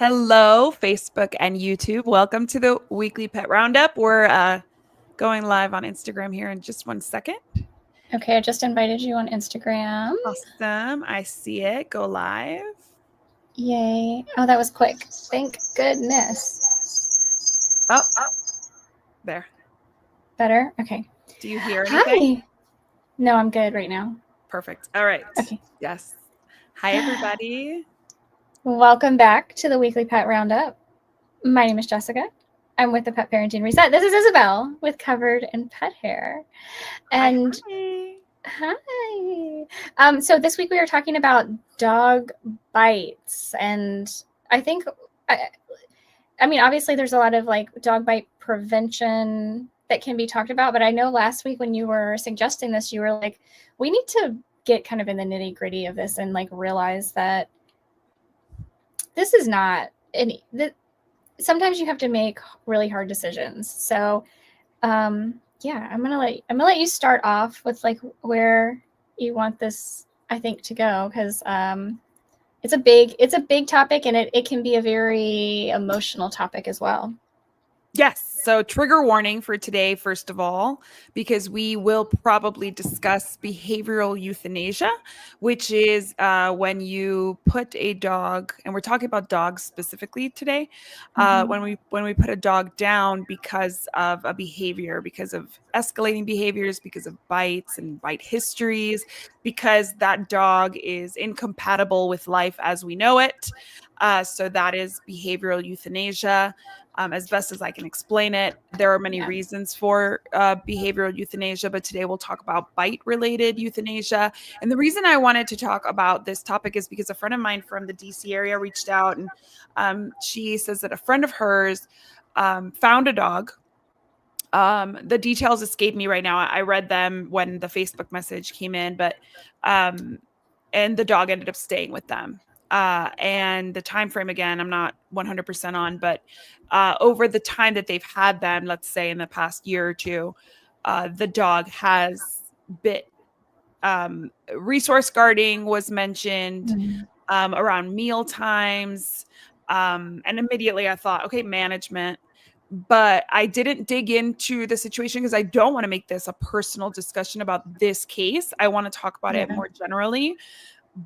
Hello, Facebook and YouTube. Welcome to the weekly pet roundup. We're going live on Instagram here in just 1 second. Okay, I just invited you on Instagram. Awesome. I see it. Go live. Yay. Oh, that was quick. Thank goodness. Oh, there. Better? Okay. Do you hear anything? Hi. No, I'm good right now. Perfect. All right. Okay. Yes. Hi, everybody. Welcome back to the weekly pet roundup. My name is Jessica. I'm with the Pet Parenting Reset. This is Isabel with Covered in Pet Hair. And hi. So this week we are talking about dog bites, and I think I mean, obviously there's a lot of like dog bite prevention that can be talked about, but I know last week when you were suggesting this, you were like, we need to get kind of in the nitty gritty of this and like realize that this is not any, sometimes you have to make really hard decisions. So, yeah, I'm gonna let you start off with like where you want this, I think, to go, because it's a big topic, and it can be a very emotional topic as well. Yes. So trigger warning for today, first of all, because we will probably discuss behavioral euthanasia, which is when you put a dog, and we're talking about dogs specifically today, when we put a dog down because of a behavior, because of escalating behaviors, because of bites and bite histories, because that dog is incompatible with life as we know it. So that is behavioral euthanasia. As best as I can explain it, there are many reasons for behavioral euthanasia, but today we'll talk about bite-related euthanasia. And the reason I wanted to talk about this topic is because a friend of mine from the DC area reached out, and she says that a friend of hers found a dog. The details escape me right now. I read them when the Facebook message came in, but and the dog ended up staying with them. And the time frame, again, I'm not 100% on, but over the time that they've had them, let's say in the past year or two, the dog has bit. Resource guarding was mentioned around meal times. And immediately I thought, okay, management. But I didn't dig into the situation because I don't want to make this a personal discussion about this case. I want to talk about it more generally.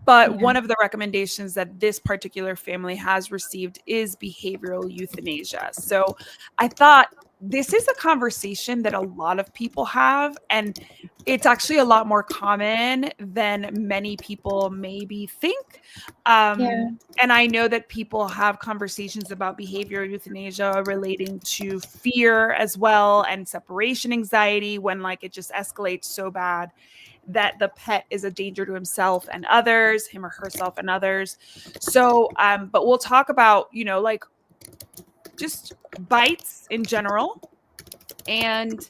But one of the recommendations that this particular family has received is behavioral euthanasia. So I thought this is a conversation that a lot of people have, and it's actually a lot more common than many people maybe think. And I know that people have conversations about behavioral euthanasia relating to fear as well, and separation anxiety, when like it just escalates so bad that the pet is a danger to himself and others, him or herself and others. So, but we'll talk about, like just bites in general. And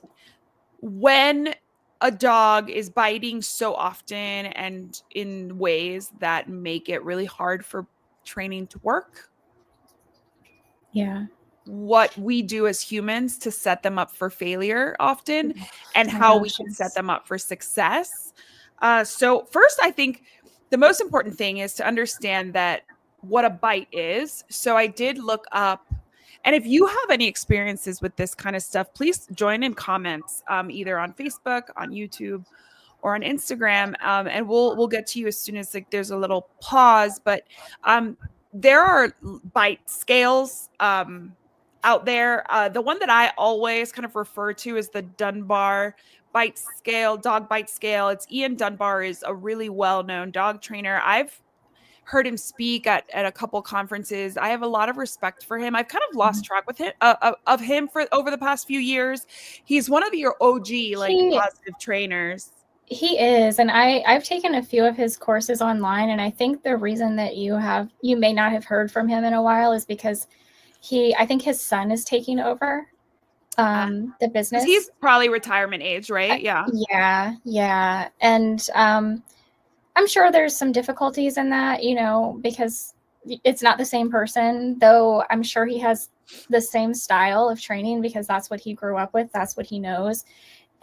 when a dog is biting so often and in ways that make it really hard for training to work. Yeah. What we do as humans to set them up for failure often, and how we can set them up for success. So first, I think the most important thing is to understand that what a bite is. So I did look up, and if you have any experiences with this kind of stuff, please join in comments, either on Facebook, on YouTube, or on Instagram, and we'll get to you as soon as like there's a little pause. But there are bite scales out there. The one that I always kind of refer to is the Dunbar bite scale, dog bite scale. It's Ian Dunbar is a really well-known dog trainer. I've heard him speak at a couple conferences. I have a lot of respect for him. I've kind of lost track with him of him for over the past few years. He's one of your OG like positive trainers. He is, and I've taken a few of his courses online, and I think the reason that you may not have heard from him in a while is because I think his son is taking over the business. He's probably retirement age, right? Yeah. And I'm sure there's some difficulties in that, because it's not the same person, though I'm sure he has the same style of training because that's what he grew up with. That's what he knows.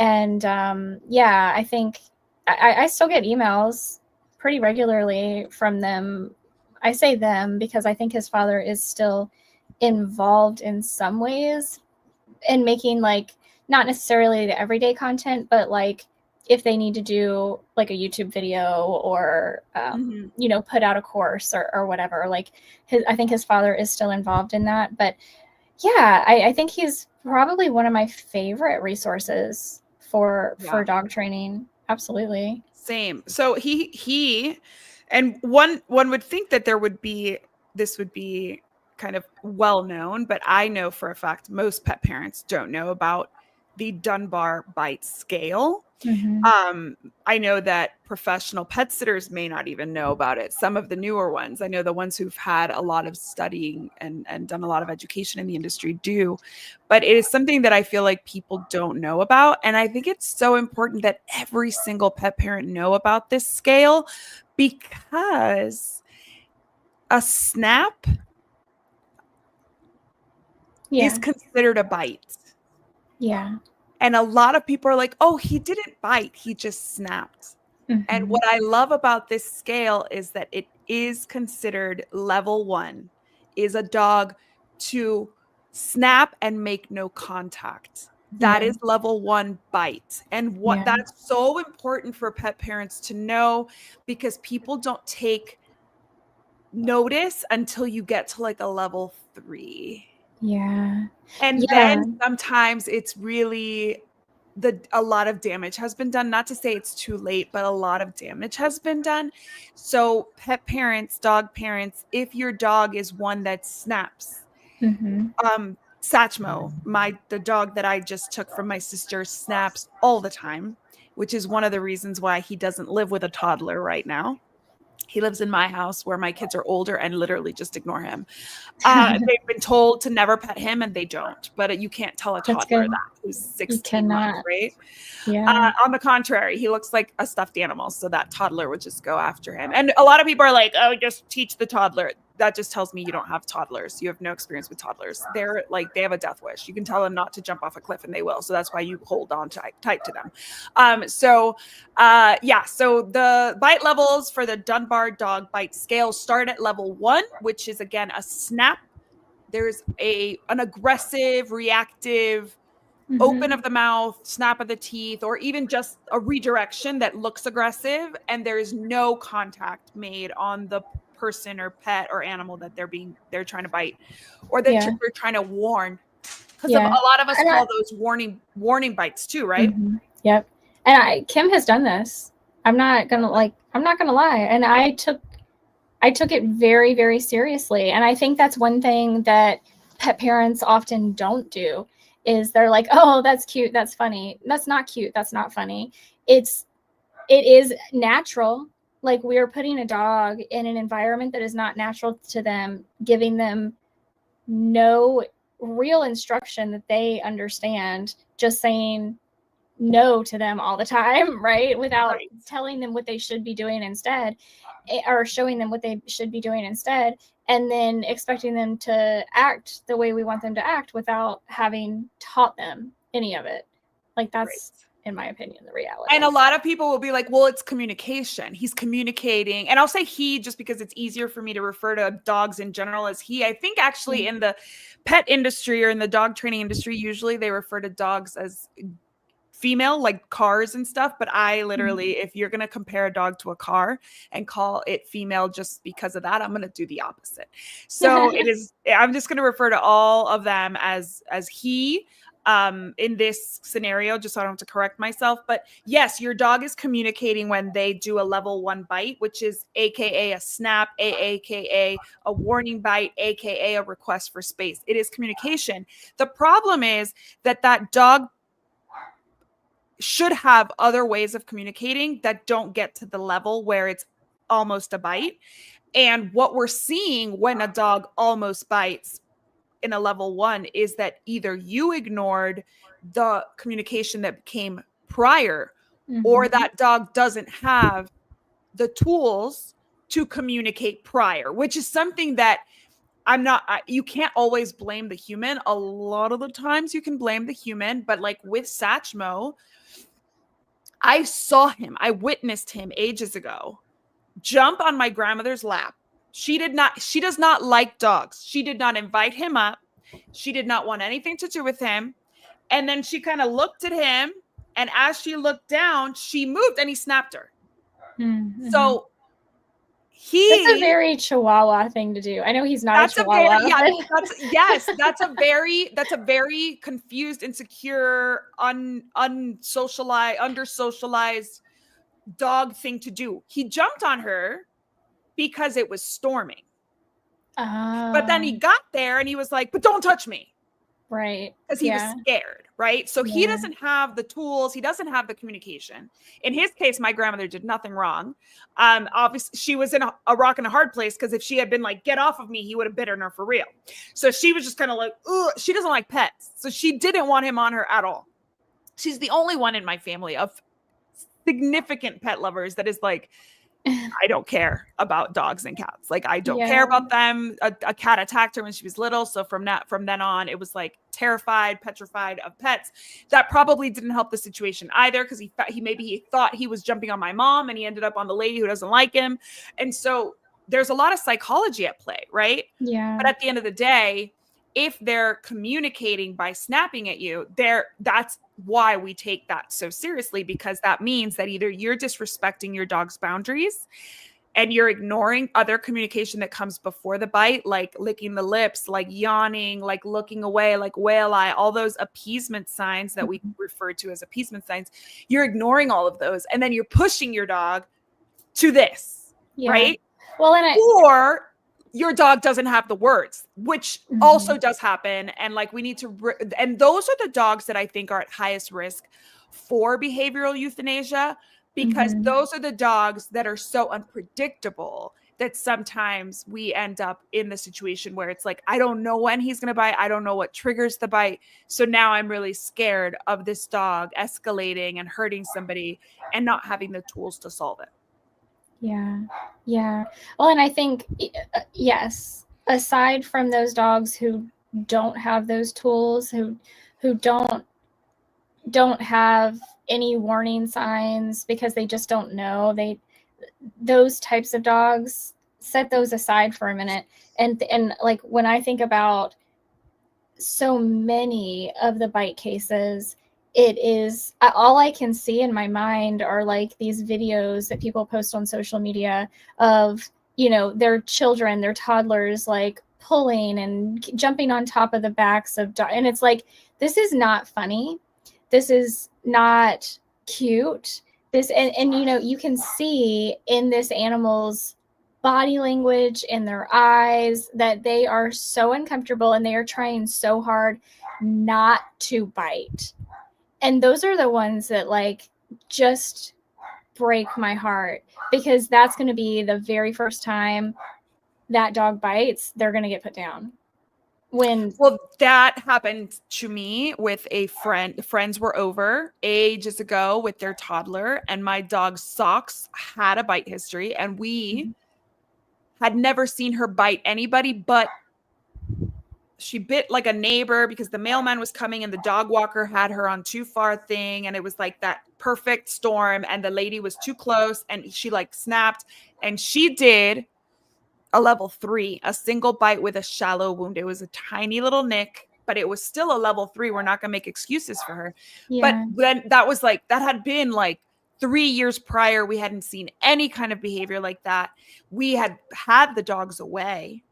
And I think I still get emails pretty regularly from them I say them because I think his father is still involved in some ways in making like not necessarily the everyday content, but like if they need to do like a YouTube video or you know, put out a course or whatever, like I think his father is still involved in that. But yeah, I think he's probably one of my favorite resources for dog training. Absolutely. Same. So he and one would think that this would be kind of well known, but I know for a fact most pet parents don't know about the Dunbar bite scale. I know that professional pet sitters may not even know about it. Some of the newer ones, I know the ones who've had a lot of studying and done a lot of education in the industry do, but it is something that I feel like people don't know about. And I think it's so important that every single pet parent know about this scale, because a snap is considered a bite. Yeah. And a lot of people are like, oh, he didn't bite, he just snapped. And what I love about this scale is that it is considered level 1 is a dog to snap and make no contact. That is level 1 bite. And what that's so important for pet parents to know, because people don't take notice until you get to like a level 3. Yeah. And then sometimes it's really a lot of damage has been done. Not to say it's too late, but a lot of damage has been done. So pet parents, dog parents, if your dog is one that snaps, Satchmo, the dog that I just took from my sister, snaps all the time, which is one of the reasons why he doesn't live with a toddler right now. He lives in my house where my kids are older and literally just ignore him. They've been told to never pet him and they don't, but you can't tell a toddler that who's 16 months, right? Yeah. On the contrary, he looks like a stuffed animal. So that toddler would just go after him. And a lot of people are like, oh, just teach the toddler. That just tells me you don't have toddlers. You have no experience with toddlers. They're like, they have a death wish. You can tell them not to jump off a cliff and they will. So that's why you hold on tight to them. So the bite levels for the Dunbar dog bite scale start at level 1, which is again a snap. There's an aggressive, reactive, open of the mouth, snap of the teeth, or even just a redirection that looks aggressive, and there is no contact made on the person or pet or animal that they're trying to bite, or that they're trying to warn. Because a lot of us call those warning bites too, right? Yep. And Kim has done this. I'm not gonna lie, and I took it very, very seriously. And I think that's one thing that pet parents often don't do is they're like, oh, that's cute, that's funny. That's not cute, that's not funny. It is natural. Like, we are putting a dog in an environment that is not natural to them, giving them no real instruction that they understand, just saying no to them all the time, right? Without telling them what they should be doing instead, or showing them what they should be doing instead, and then expecting them to act the way we want them to act without having taught them any of it. Like, that's in my opinion the reality. And a lot of people will be like, well, it's communication. He's communicating. And I'll say he just because it's easier for me to refer to dogs in general as he. I think actually in the pet industry or in the dog training industry, usually they refer to dogs as female, like cars and stuff. But I literally, if you're going to compare a dog to a car and call it female just because of that, I'm going to do the opposite. So I'm just going to refer to all of them as he. In this scenario, just so I don't have to correct myself. But yes, your dog is communicating when they do a level 1 bite, which is AKA a snap, AKA a warning bite, AKA a request for space. It is communication. The problem is that dog should have other ways of communicating that don't get to the level where it's almost a bite. And what we're seeing when a dog almost bites in a level 1 is that either you ignored the communication that came prior, or that dog doesn't have the tools to communicate prior, which is something that you can't always blame the human. A lot of the times you can blame the human, but like with Satchmo, I witnessed him ages ago jump on my grandmother's lap, She does not like dogs. She did not invite him up. She did not want anything to do with him. And then she kind of looked at him, and as she looked down, she moved and he snapped her. Mm-hmm. So that's a very Chihuahua thing to do. I know he's not a Chihuahua. That's a very confused, insecure, unsocialized, under-socialized dog thing to do. He jumped on her because it was storming. But then he got there and he was like, but don't touch me. Right. Because he was scared, right? So he doesn't have the tools. He doesn't have the communication. In his case, my grandmother did nothing wrong. Obviously, she was in a rock and a hard place, because if she had been like, get off of me, he would have bitten her for real. So she was just kind of like, ugh. She doesn't like pets. So she didn't want him on her at all. She's the only one in my family of significant pet lovers that is like, I don't care about dogs and cats. Like, I don't care about them. A cat attacked her when she was little. So from then on, it was like terrified, petrified of pets. That probably didn't help the situation either, because he thought he was jumping on my mom, and he ended up on the lady who doesn't like him. And so there's a lot of psychology at play, right? Yeah. But at the end of the day, if they're communicating by snapping at you, that's why we take that so seriously, because that means that either you're disrespecting your dog's boundaries and you're ignoring other communication that comes before the bite, like licking the lips, like yawning, like looking away, like whale eye, all those appeasement signs that we refer to as appeasement signs. You're ignoring all of those, and then you're pushing your dog to this, right? Well, or your dog doesn't have the words, which also does happen. And like, we need to, and those are the dogs that I think are at highest risk for behavioral euthanasia, because those are the dogs that are so unpredictable that sometimes we end up in the situation where it's like, I don't know when he's going to bite. I don't know what triggers the bite. So now I'm really scared of this dog escalating and hurting somebody and not having the tools to solve it. Yeah. Well, and I think, yes, aside from those dogs who don't have those tools, who don't have any warning signs because they just don't know, those types of dogs, set those aside for a minute. And like, when I think about so many of the bite cases, it is all I can see in my mind are like these videos that people post on social media of, their children, their toddlers, like pulling and jumping on top of the backs of dogs. And it's like, this is not funny. This is not cute. And you can see in this animal's body language, in their eyes, that they are so uncomfortable and they are trying so hard not to bite. And those are the ones that like just break my heart, because that's going to be the very first time that dog bites, they're going to get put down. Well, that happened to me with a friend. Friends were over ages ago with their toddler, and my dog Socks had a bite history, and we had never seen her bite anybody, but she bit like a neighbor because the mailman was coming and the dog walker had her on too far thing. And it was like that perfect storm. And the lady was too close and she like snapped, and she did a level 3, a single bite with a shallow wound. It was a tiny little nick, but it was still a level 3. We're not going to make excuses for her. But then that had been like 3 years prior. We hadn't seen any kind of behavior like that. We had the dogs away.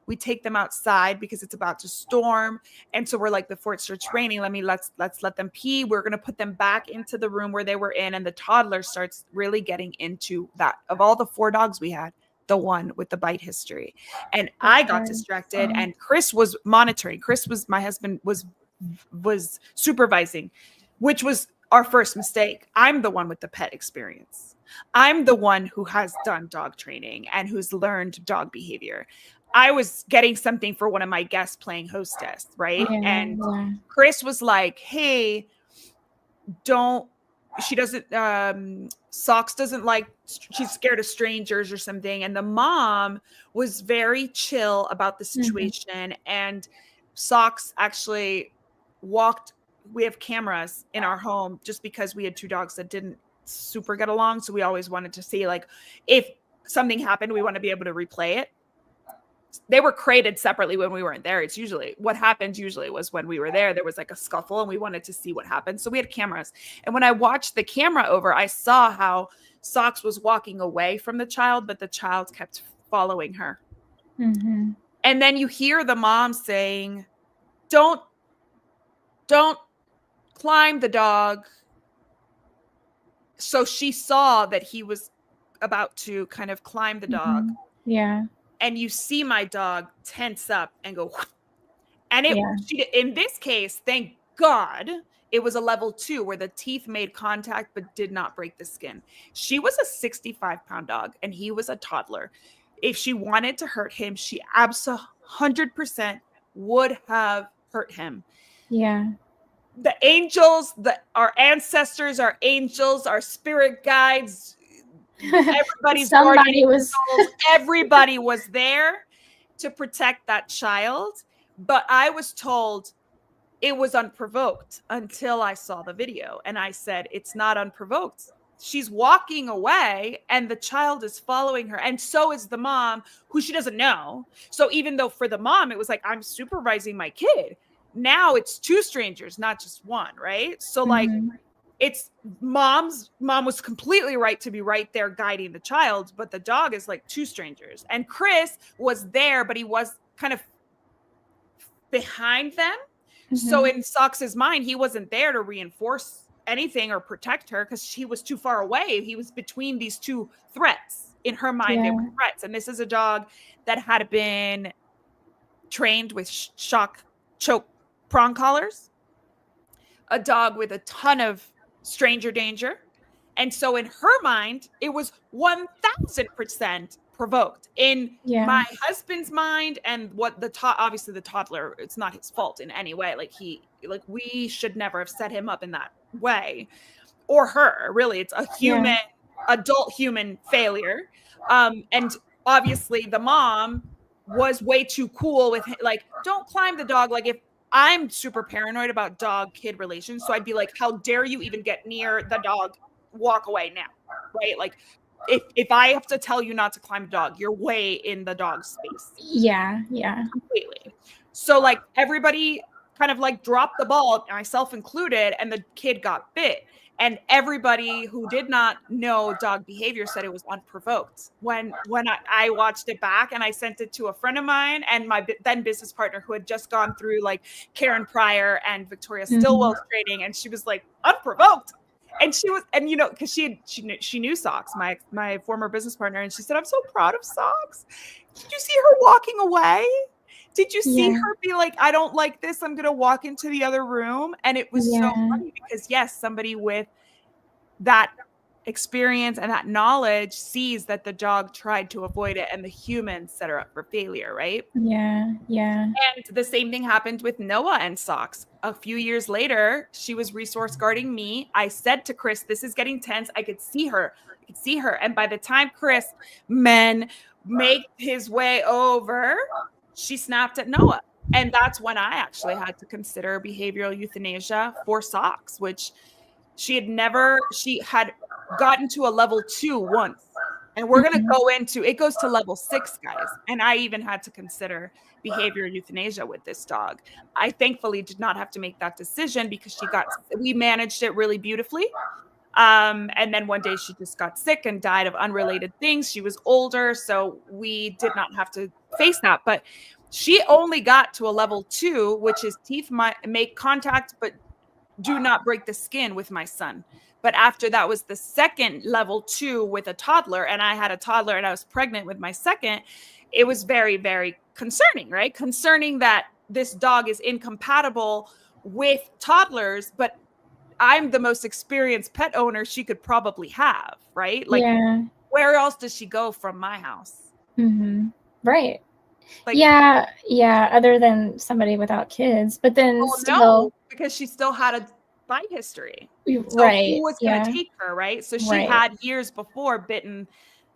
We take them outside because it's about to storm. And so we're like, before it starts raining, let's let them pee. We're going to put them back into the room where they were in. And the toddler starts really getting into that. Of all the 4 dogs we had, the one with the bite history. And I got distracted, and Chris was monitoring. My husband was supervising, which was our first mistake. I'm the one with the pet experience. I'm the one who has done dog training and who's learned dog behavior. I was getting something for one of my guests playing hostess, right? Chris was like, hey, Socks doesn't like, she's scared of strangers or something. And the mom was very chill about the situation. And Socks actually we have cameras in our home just because we had 2 dogs that didn't super get along. So we always wanted to see, like, if something happened, we want to be able to replay it. they were crated separately when we weren't there. It's usually what happened was when we were there was like a scuffle and we wanted to see what happened. So we had cameras. And when I watched the camera over, I saw how Socks was walking away from the child, but the child kept following her. Mm-hmm. And then you hear the mom saying, don't climb the dog. So she saw that he was about to kind of climb the dog. Mm-hmm. Yeah. And you see my dog tense up and go, and in this case, thank God, it was a level 2 where the teeth made contact but did not break the skin. She was a 65-pound dog and he was a toddler. If she wanted to hurt him, she absolutely 100% would have hurt him. Yeah. The angels, our ancestors, our angels, our spirit guides, everybody was there to protect that child. But I was told it was unprovoked until I saw the video. And I said, it's not unprovoked. She's walking away and the child is following her. And so is the mom, who she doesn't know. So even though for the mom, it was like, I'm supervising my kid. Now it's 2 strangers, not just one, right? So like, it's mom was completely right to be right there guiding the child, but the dog is like 2 strangers. And Chris was there, but he was kind of behind them. So in Socks's mind, he wasn't there to reinforce anything or protect her because she was too far away. He was between these 2 threats. In her mind, they were threats. And this is a dog that had been trained with shock choke prong collars, a dog with a ton of stranger danger. And so in her mind, it was 1000% provoked. In my husband's mind, and what obviously the toddler, it's not his fault in any way. Like we should never have set him up in that way, or her. Really, it's a adult human failure. And obviously the mom was way too cool with like, don't climb the dog. Like if I'm super paranoid about dog-kid relations, so I'd be like, how dare you even get near the dog? Walk away now, right? Like if I have to tell you not to climb a dog, you're way in the dog space. Yeah. Completely. So like everybody kind of like dropped the ball, myself included, and the kid got bit. And everybody who did not know dog behavior said it was unprovoked. When I watched it back and I sent it to a friend of mine and my then business partner who had just gone through like Karen Pryor and Victoria Stilwell's training, and she was like, unprovoked. And she was, and you know, because she knew Socks, my former business partner, and she said, I'm so proud of Socks. Did you see her walking away? Did you see her be like, I don't like this, I'm gonna walk into the other room? And it was so funny because yes, somebody with that experience and that knowledge sees that the dog tried to avoid it and the human set her up for failure, right? Yeah. And the same thing happened with Noah and Socks. A few years later, she was resource guarding me. I said to Chris, this is getting tense. I could see her. And by the time Chris made his way over, she snapped at Noah. And that's when I actually had to consider behavioral euthanasia for Socks, which she had gotten to a level 2 once. And we're going to go into, it goes to level 6, guys. And I even had to consider behavioral euthanasia with this dog. I thankfully did not have to make that decision because we managed it really beautifully. And then one day she just got sick and died of unrelated things. She was older, so we did not have to face that. But she only got to a level 2, which is teeth make contact, but do not break the skin with my son. But after that was the second level 2 with a toddler, and I had a toddler and I was pregnant with my second. It was very, very concerning, right? Concerning that this dog is incompatible with toddlers, but I'm the most experienced pet owner she could probably have, right? Like, where else does she go from my house? Right. Like, yeah. Other than somebody without kids, but then no, because she still had a bite history. So who was going to take her, right? So she had years before bitten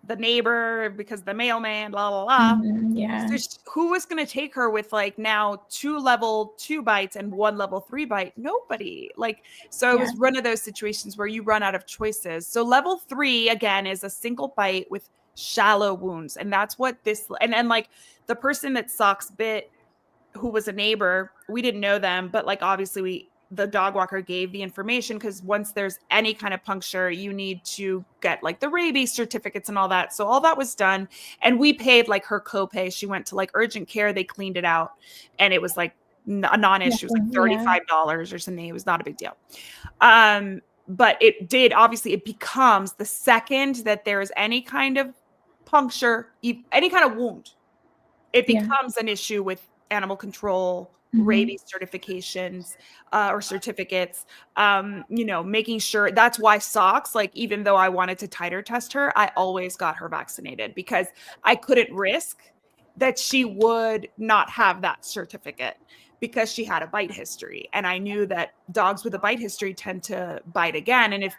the neighbor because the mailman, blah, blah, blah. So who was going to take her with like now 2 level 2 bites and 1 level 3 bite? Nobody. Like, so it was one of those situations where you run out of choices. So level 3, again, is a single bite with shallow wounds. And that's what this, and like the person that Socks bit, who was a neighbor, we didn't know them, but like obviously the dog walker gave the information, because once there's any kind of puncture, you need to get like the rabies certificates and all that. So all that was done, and we paid like her copay. She went to like urgent care, they cleaned it out, and it was like a non-issue. It was like $35 or something. It was not a big deal. But it did, obviously it becomes, the second that there is any kind of puncture, any kind of wound, it becomes an issue with animal control, rabies certifications, or certificates, making sure. That's why Socks, like, even though I wanted to titer test her, I always got her vaccinated, because I couldn't risk that she would not have that certificate, because she had a bite history. And I knew that dogs with a bite history tend to bite again. And if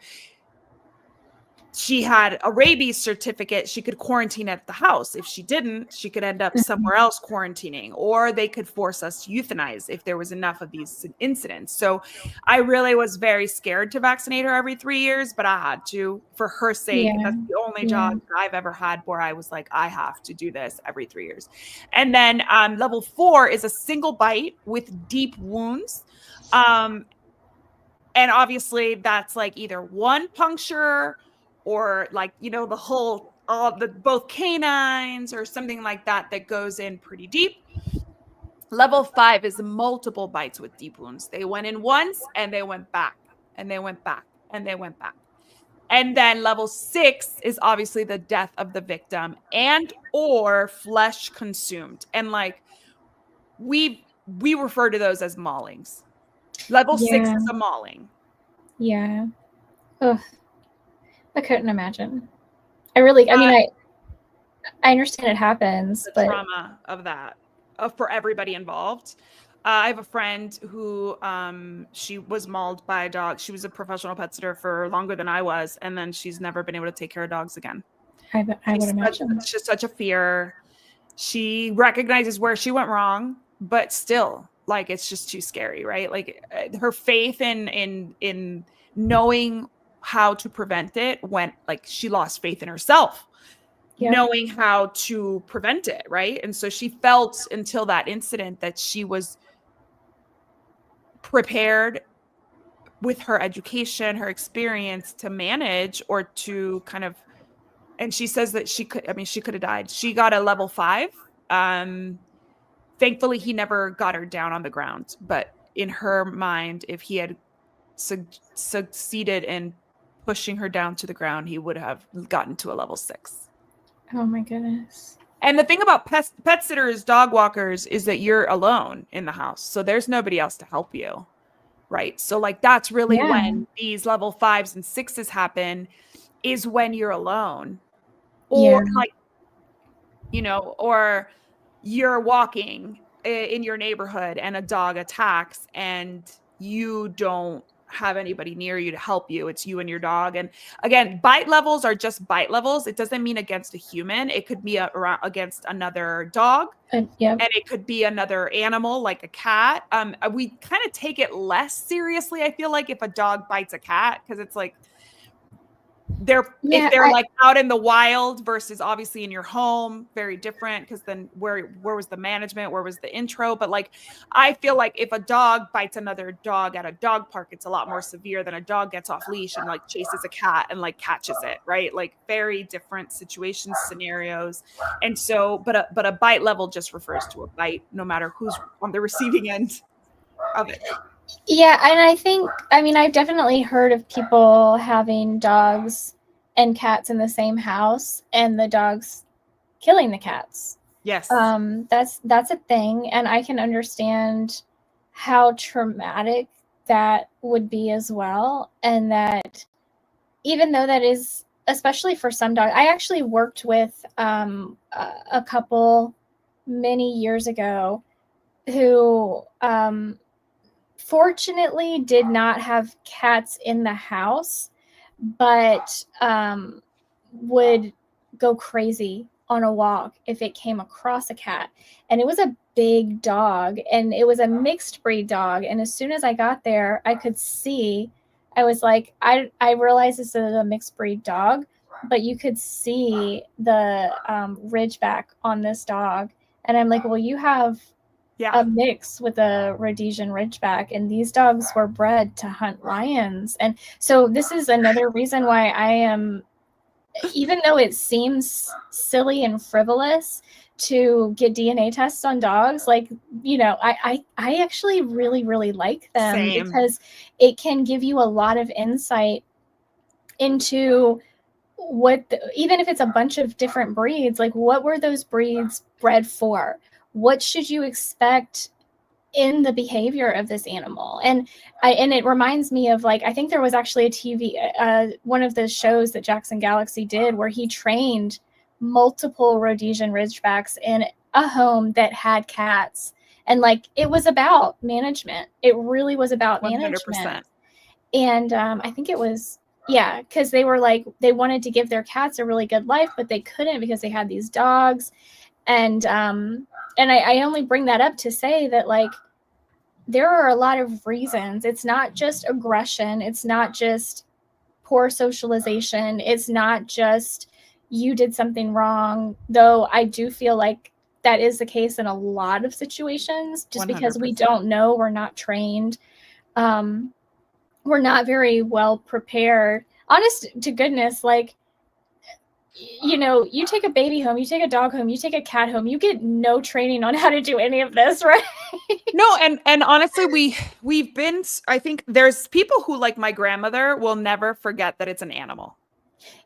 she had a rabies certificate, she could quarantine at the house. If she didn't, she could end up somewhere else quarantining, or they could force us to euthanize if there was enough of these incidents. So I really was very scared to vaccinate her every 3 years, but I had to, for her sake. That's the only dog I've ever had where I was like, I have to do this every 3 years. And then level 4 is a single bite with deep wounds. And obviously that's like either one puncture, or like, the whole, both canines, or something like that goes in pretty deep. Level 5 is multiple bites with deep wounds. They went in once and they went back, and they went back, and they went back. And then level 6 is obviously the death of the victim and or flesh consumed. And like we refer to those as maulings. Level 6 is a mauling. Yeah. Ugh. I couldn't imagine. I mean, I understand it happens, the but trauma of that, for everybody involved. I have a friend who, she was mauled by a dog. She was a professional pet sitter for longer than I was, and then she's never been able to take care of dogs again. I would imagine. It's just such a fear. She recognizes where she went wrong, but still, like, it's just too scary, right? Like, her faith in knowing how to prevent it went, like, she lost faith in herself, knowing how to prevent it, right? And so she felt until that incident that she was prepared with her education, her experience, to manage, or to kind of, and she says that she could have died. She got a level 5. Thankfully he never got her down on the ground, but in her mind, if he had succeeded in pushing her down to the ground, he would have gotten to a level 6. Oh my goodness. And the thing about pet sitters, dog walkers, is that you're alone in the house. So there's nobody else to help you. Right. So like, that's really when these level 5s and 6s happen, is when you're alone, or like, or you're walking in your neighborhood and a dog attacks and you don't have anybody near you to help you. It's you and your dog. And again, bite levels are just bite levels. It doesn't mean against a human. It could be against another dog, and it could be another animal like a cat. We kind of take it less seriously, I feel like, if a dog bites a cat, because it's like, if they're like out in the wild versus obviously in your home, very different, because then where was the management, where was the intro? But like, I feel like if a dog bites another dog at a dog park, it's a lot more severe than a dog gets off leash and like chases a cat and like catches it, right? Like, very different situations, scenarios. And so, but a bite level just refers to a bite, no matter who's on the receiving end of it. Yeah, and I've definitely heard of people having dogs and cats in the same house, and the dogs killing the cats. Yes. That's a thing, and I can understand how traumatic that would be as well. And that, even though that is, especially for some dogs, I actually worked with a couple many years ago who fortunately did not have cats in the house, but would go crazy on a walk if it came across a cat. And it was a big dog, and it was a mixed breed dog. And as soon as I got there, I could see, I was like, I realized this is a mixed breed dog. but you could see the ridgeback on this dog. And I'm like, well, you have Yeah. a mix with a Rhodesian Ridgeback, and these dogs were bred to hunt lions. And so this is another reason why I am, even though it seems silly and frivolous to get DNA tests on dogs, like, you know, I actually really, really like them Same. because it can give you a lot of insight into even if it's a bunch of different breeds, like what were those breeds bred for? What should you expect in the behavior of this animal? And it reminds me of, like, I think there was actually a TV, one of the shows that Jackson Galaxy did where he trained multiple Rhodesian Ridgebacks in a home that had cats. And like, it was about management. It really was about 100%. management. And I think it was, yeah, because they were like, they wanted to give their cats a really good life, but they couldn't because they had these dogs. And I only bring that up to say that, like, there are a lot of reasons. It's not just aggression. It's not just poor socialization. It's not just you did something wrong, though I do feel like that is the case in a lot of situations, just because we 100%. don't know, we're not trained. We're not very well prepared. Honest to goodness, like, you know, you take a baby home, you take a dog home, you take a cat home, you get no training on how to do any of this, right? No, and honestly, we've been, I think there's people who, like my grandmother, will never forget that it's an animal.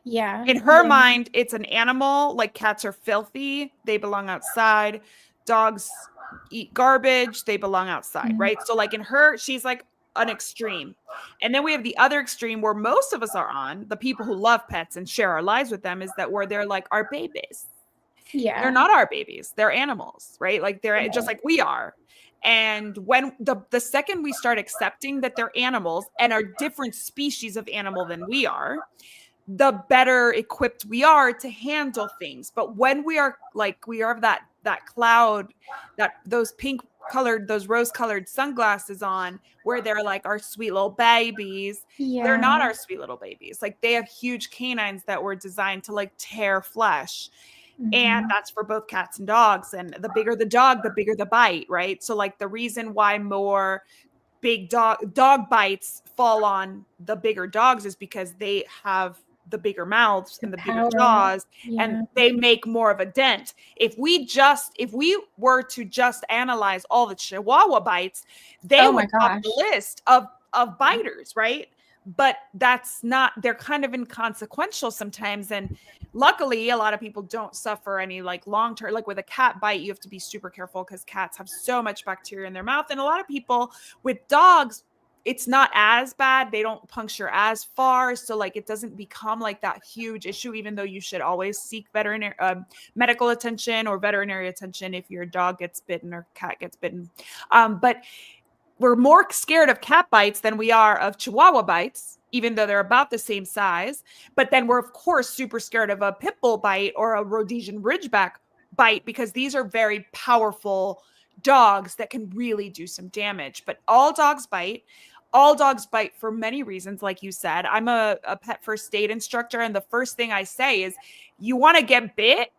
Yeah. In her Yeah. mind, it's an animal. Like, cats are filthy, they belong outside. Dogs eat garbage, they belong outside, right? So like in her, she's like an extreme. And then we have the other extreme where most of us are on, the people who love pets and share our lives with them, is that where they're like our babies. Yeah. They're not our babies, they're animals, right? Like they're just Right. like we are. And when the second we start accepting that they're animals and are different species of animal than we are, the better equipped we are to handle things. But when we are like, we are that cloud, that those pink colored, those rose colored sunglasses on, where they're like our sweet little babies, they're Yeah. not our sweet little babies. Like, they have huge canines that were designed to like tear flesh. And that's for both cats and dogs. And the bigger the dog, the bigger the bite, right? So like, the reason why more big dog bites fall on the bigger dogs is because they have the bigger mouths The and the bigger power. jaws, and Yeah. they make more of a dent. If we were to just analyze all the Chihuahua bites, they Oh would my top gosh. the list of biters, right? But that's not, they're kind of inconsequential sometimes. And luckily, a lot of people don't suffer any like long term, like with a cat bite, you have to be super careful because cats have so much bacteria in their mouth. And a lot of people with dogs, it's not as bad. They don't puncture as far. So like, it doesn't become like that huge issue, even though you should always seek veterinary medical attention or veterinary attention if your dog gets bitten or cat gets bitten. But we're more scared of cat bites than we are of Chihuahua bites, even though they're about the same size. But then we're, of course, super scared of a pit bull bite or a Rhodesian Ridgeback bite, because these are very powerful dogs that can really do some damage. But all dogs bite. All dogs bite for many reasons, like you said. I'm a pet first aid instructor, and the first thing I say is, you want to get bit?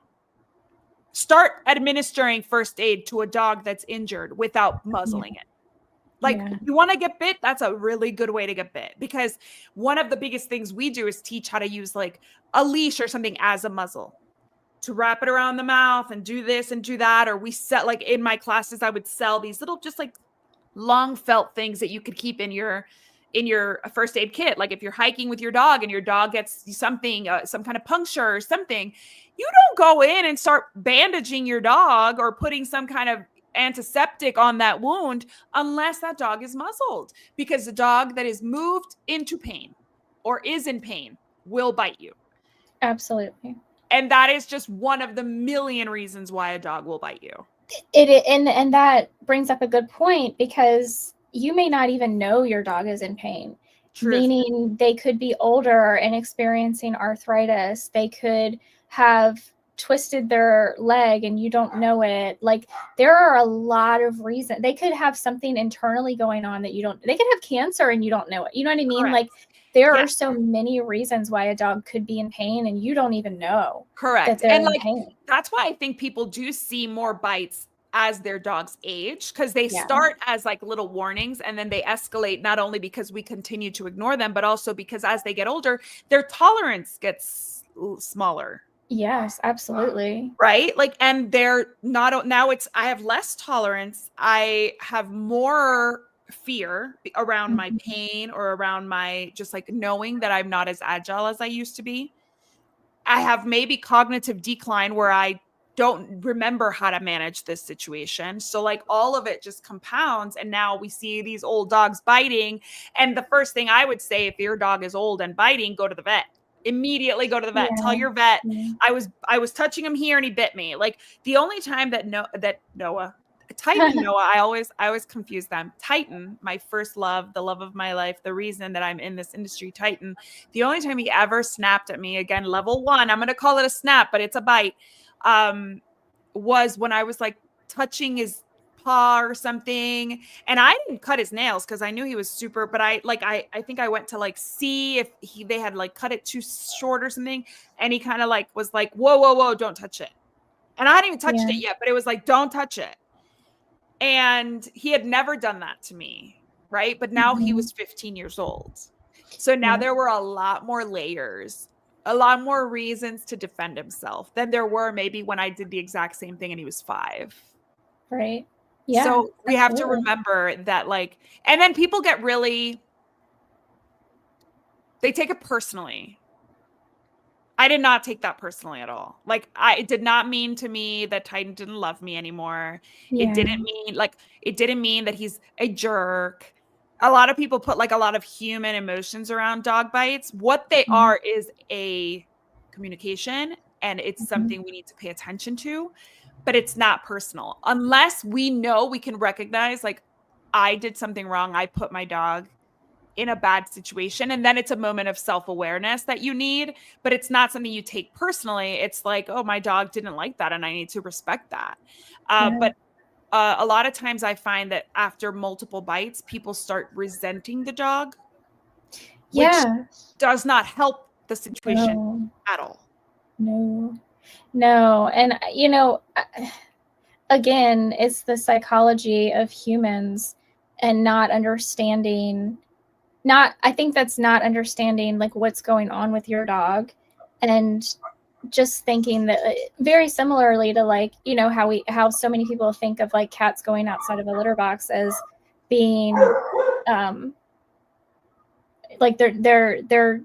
Start administering first aid to a dog that's injured without muzzling it. Like, Yeah. you want to get bit? That's a really good way to get bit, because one of the biggest things we do is teach how to use like a leash or something as a muzzle to wrap it around the mouth and do this and do that. Or we set, like in my classes, I would sell these little, just like long felt things that you could keep in your first aid kit. Like, if you're hiking with your dog and your dog gets something, some kind of puncture or something, you don't go in and start bandaging your dog or putting some kind of antiseptic on that wound unless that dog is muzzled, because the dog that is moved into pain or is in pain will bite you. Absolutely. And that is just one of the million reasons why a dog will bite you. And that brings up a good point, because you may not even know your dog is in pain. Truth. Meaning they could be older and experiencing arthritis. They could have twisted their leg and you don't know it. Like, there are a lot of reasons. They could have something internally going on that you don't, they could have cancer and you don't know it. You know what I mean? Correct. Like, There Yeah. are so many reasons why a dog could be in pain, and you don't even know that Correct. they're And in like pain. that's why I think people do see more bites as their dogs age, because they Yeah. start as like little warnings and then they escalate, not only because we continue to ignore them, but also because as they get older, their tolerance gets smaller. Yes, absolutely. Right? Like, and they're not, now it's, I have less tolerance. I have more fear around my Mhm. pain or around my just like knowing that I'm not as agile as I used to be. I have maybe cognitive decline where I don't remember how to manage this situation. So like all of it just compounds, and now we see these old dogs biting, and the first thing I would say, if your dog is old and biting, go to the vet. Immediately go to the vet. Tell Yeah. your vet Yeah. I was touching him here and he bit me. Like the only time that Noah, Titan and Noah, I always confuse them. Titan, my first love, the love of my life, the reason that I'm in this industry, Titan. The only time he ever snapped at me, again, level 1, I'm going to call it a snap, but it's a bite, was when I was like touching his paw or something. And I didn't cut his nails because I knew he was super, but I think I went to like see if they had like cut it too short or something. And he kind of like was like, whoa, whoa, whoa, don't touch it. And I hadn't even touched Yeah. it yet, but it was like, don't touch it. And he had never done that to me. Right. But now he was 15 years old. So now Yeah. there were a lot more layers, a lot more reasons to defend himself than there were maybe when I did the exact same thing and he was 5. Right. Yeah, So we have to absolutely. remember that, like, and then people get really, they take it personally. I did not take that personally at all. Like, it did not mean to me that Titan didn't love me anymore. It Yeah. didn't mean like it didn't mean that he's a jerk. A lot of people put like a lot of human emotions around dog bites. What they Mhm. are is a communication, and it's Mhm. something we need to pay attention to, but it's not personal. Unless we know, we can recognize like I did something wrong. I put my dog in a bad situation, and then it's a moment of self-awareness that you need, but it's not something you take personally. It's like, oh, my dog didn't like that and I need to respect that. Yeah. But a lot of times I find that after multiple bites, people start resenting the dog, which Yeah. does not help the situation No. at all. No. No. And again, it's the psychology of humans and not understanding, not I think that's not understanding like what's going on with your dog, and just thinking that very similarly to like how so many people think of like cats going outside of a litter box as being um like they're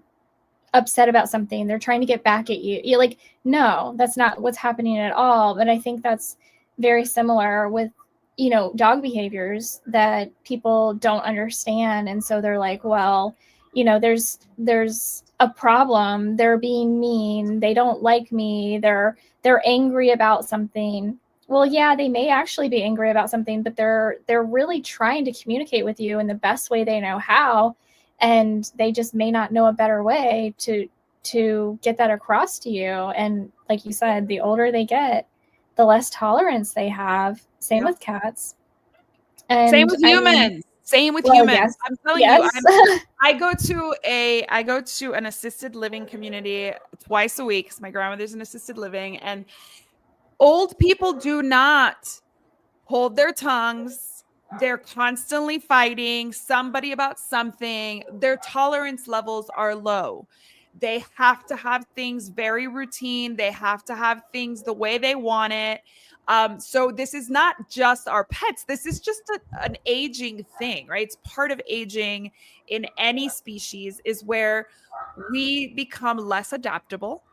upset about something, they're trying to get back at you. You're like, no, that's not what's happening at all. But I think that's very similar with dog behaviors that people don't understand, and so they're like, well, there's a problem, they're being mean, they don't like me, they're angry about something. Well, yeah, they may actually be angry about something, but they're really trying to communicate with you in the best way they know how, and they just may not know a better way to get that across to you. And like you said, the older they get, the less tolerance they have. Same Yeah. with cats. Same And with I mean, humans. Same with well, humans. yes, I'm telling you, yes. I go to an assisted living community twice a week because my grandmother's in assisted living, and old people do not hold their tongues. They're constantly fighting somebody about something. Their tolerance levels are low. They have to have things very routine. They have to have things the way they want it. So this is not just our pets. This is just an aging thing, right? It's part of aging in any species, is where we become less adaptable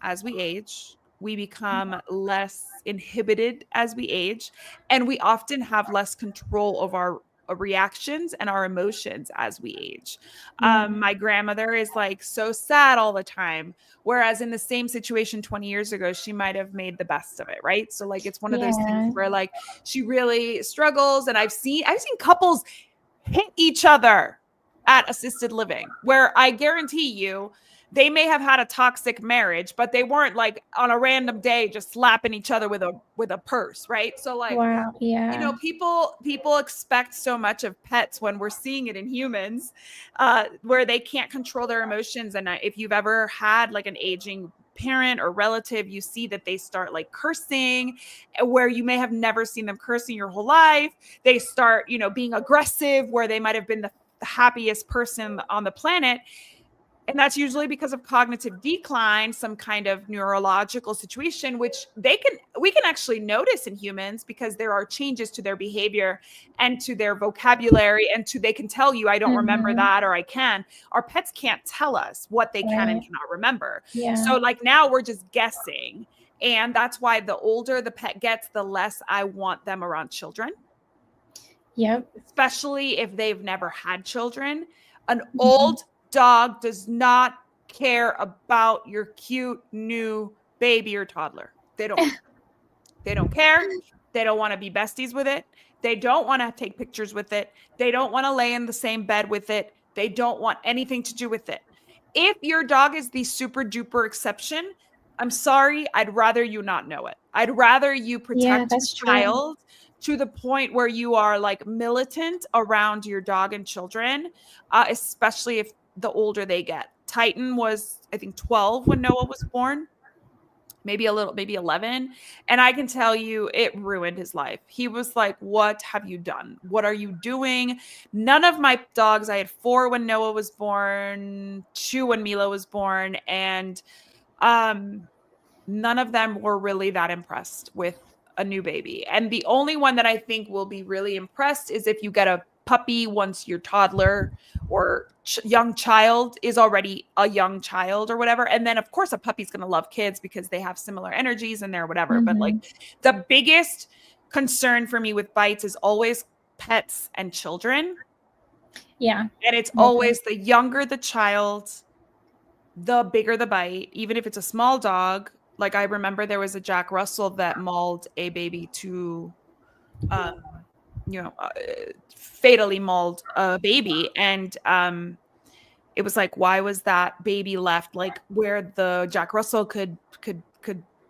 as we age. We become less inhibited as we age, and we often have less control of our reactions and our emotions as we age. Yeah. My grandmother is like so sad all the time, whereas in the same situation 20 years ago, she might have made the best of it, right? So like it's one of those things Yeah. where like she really struggles, and I've seen couples hit each other at assisted living, where I guarantee you they may have had a toxic marriage, but they weren't like on a random day just slapping each other with a purse, right? So like, Wow. Yeah. people expect so much of pets when we're seeing it in humans, where they can't control their emotions. And if you've ever had like an aging parent or relative, you see that they start like cursing, where you may have never seen them cursing your whole life. They start, being aggressive, where they might have been the happiest person on the planet. And that's usually because of cognitive decline, some kind of neurological situation, which we can actually notice in humans, because there are changes to their behavior and to their vocabulary, and they can tell you, I don't remember that, or I can. Our pets can't tell us what they can and cannot remember. Yeah. So like now we're just guessing. And that's why the older the pet gets, the less I want them around children. Yep. Especially if they've never had children. An old dog does not care about your cute new baby or toddler. They don't. They don't care. They don't want to be besties with it. They don't want to take pictures with it. They don't want to lay in the same bed with it. They don't want anything to do with it. If your dog is the super duper exception, I'm sorry, I'd rather you not know it. I'd rather you protect your child to the point where you are like militant around your dog and children, especially if the older they get. Titan was, I think, 12 when Noah was born, maybe 11. And I can tell you it ruined his life. He was like, what have you done? What are you doing? None of my dogs, I had 4 when Noah was born, 2 when Mila was born. And none of them were really that impressed with a new baby. And the only one that I think will be really impressed is if you get a puppy once your toddler or young child is already a young child or whatever. And then of course a puppy's going to love kids because they have similar energies and they're whatever. But like the biggest concern for me with bites is always pets and children. Yeah. And it's always the younger the child, the bigger the bite, even if it's a small dog. Like I remember there was a Jack Russell that mauled a baby to, fatally mauled a baby. And it was like, why was that baby left like where the Jack Russell could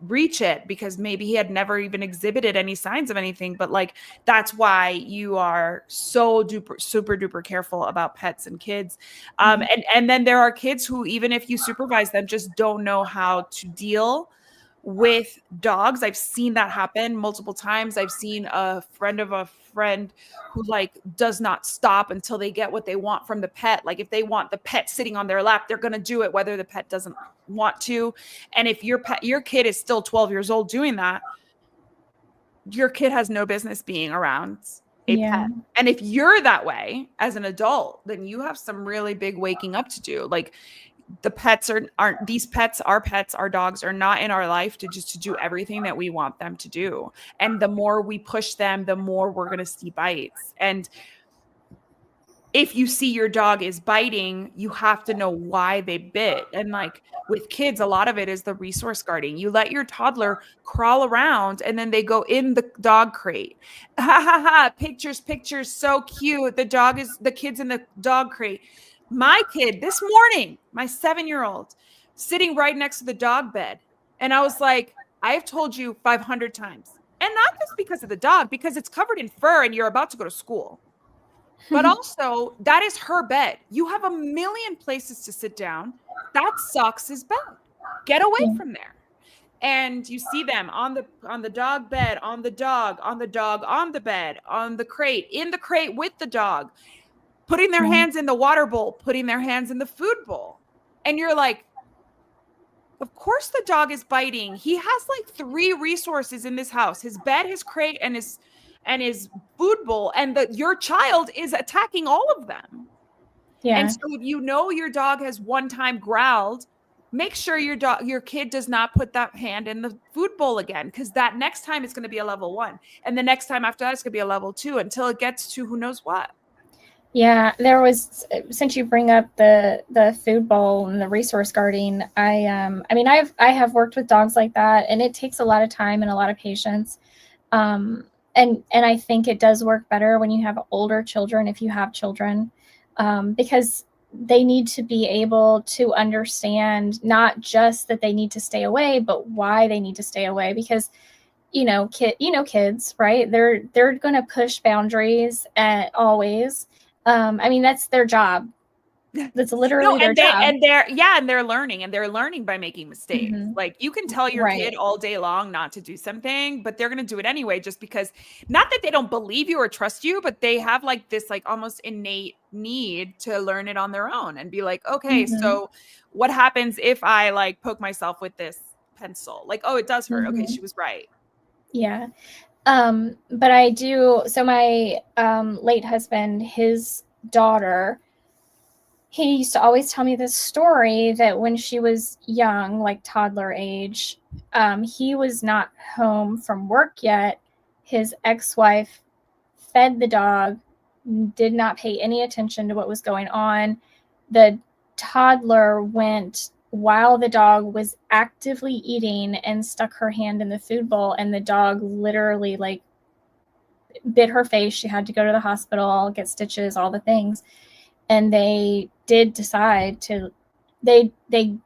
reach it? Because maybe he had never even exhibited any signs of anything. But like, that's why you are so super duper careful about pets and kids. And then there are kids who, even if you supervise them, just don't know how to deal with dogs. I've seen that happen multiple times. I've seen a friend of a friend who like does not stop until they get what they want from the pet. Like if they want the pet sitting on their lap, they're going to do it whether the pet doesn't want to. And if your kid is still 12 years old doing that, your kid has no business being around a pet. And if you're that way as an adult, then you have some really big waking up to do. Like the pets aren't these pets, our pets, our dogs are not in our life to do everything that we want them to do. And the more we push them, the more we're going to see bites. And if you see your dog is biting, you have to know why they bit. And like with kids, a lot of it is the resource guarding. You let your toddler crawl around and then they go in the dog crate. Ha ha ha. Pictures, so cute. The kid's in the dog crate. My kid this morning, my 7-year-old, sitting right next to the dog bed. And I was like, I've told you 500 times. And not just because of the dog, because it's covered in fur and you're about to go to school. But also, that is her bed. You have a million places to sit down. That's Socks's bed. Get away from there. And you see them on the dog bed, on the dog, on the bed, on the crate, in the crate with the dog, putting their hands in the water bowl, putting their hands in the food bowl. And you're like, of course the dog is biting. He has like 3 resources in this house: his bed, his crate, and his food bowl. And your child is attacking all of them. Yeah. And so if you know your dog has one time growled, make sure your kid does not put that hand in the food bowl again, because that next time it's going to be a level 1. And the next time after that, it's going to be a level 2 until it gets to who knows what. Yeah, there was, since you bring up the food bowl and the resource guarding, I have worked with dogs like that, and it takes a lot of time and a lot of patience. And I think it does work better when you have older children, if you have children, because they need to be able to understand not just that they need to stay away, but why they need to stay away. Because kids, right? They're going to push boundaries at always. I mean, that's their job. That's No, literally their and they job. and they're yeah, and they're learning by making mistakes. Mm-hmm. Like you can tell your kid Right. all day long not to do something, but they're gonna do it anyway, just because not that they don't believe you or trust you, but they have like this like almost innate need to learn it on their own and be like, okay, Mm-hmm. so what happens if I like poke myself with this pencil? Like, oh, it does hurt. Okay, Mm-hmm. she was right. Yeah. But I do. So my late husband, his daughter, he used to always tell me this story that when she was young, like toddler age, he was not home from work yet. His ex-wife fed the dog, did not pay any attention to what was going on. The toddler went while the dog was actively eating and stuck her hand in the food bowl, and the dog literally like bit her face. She had to go to the hospital, get stitches, all the things. And they did decide to they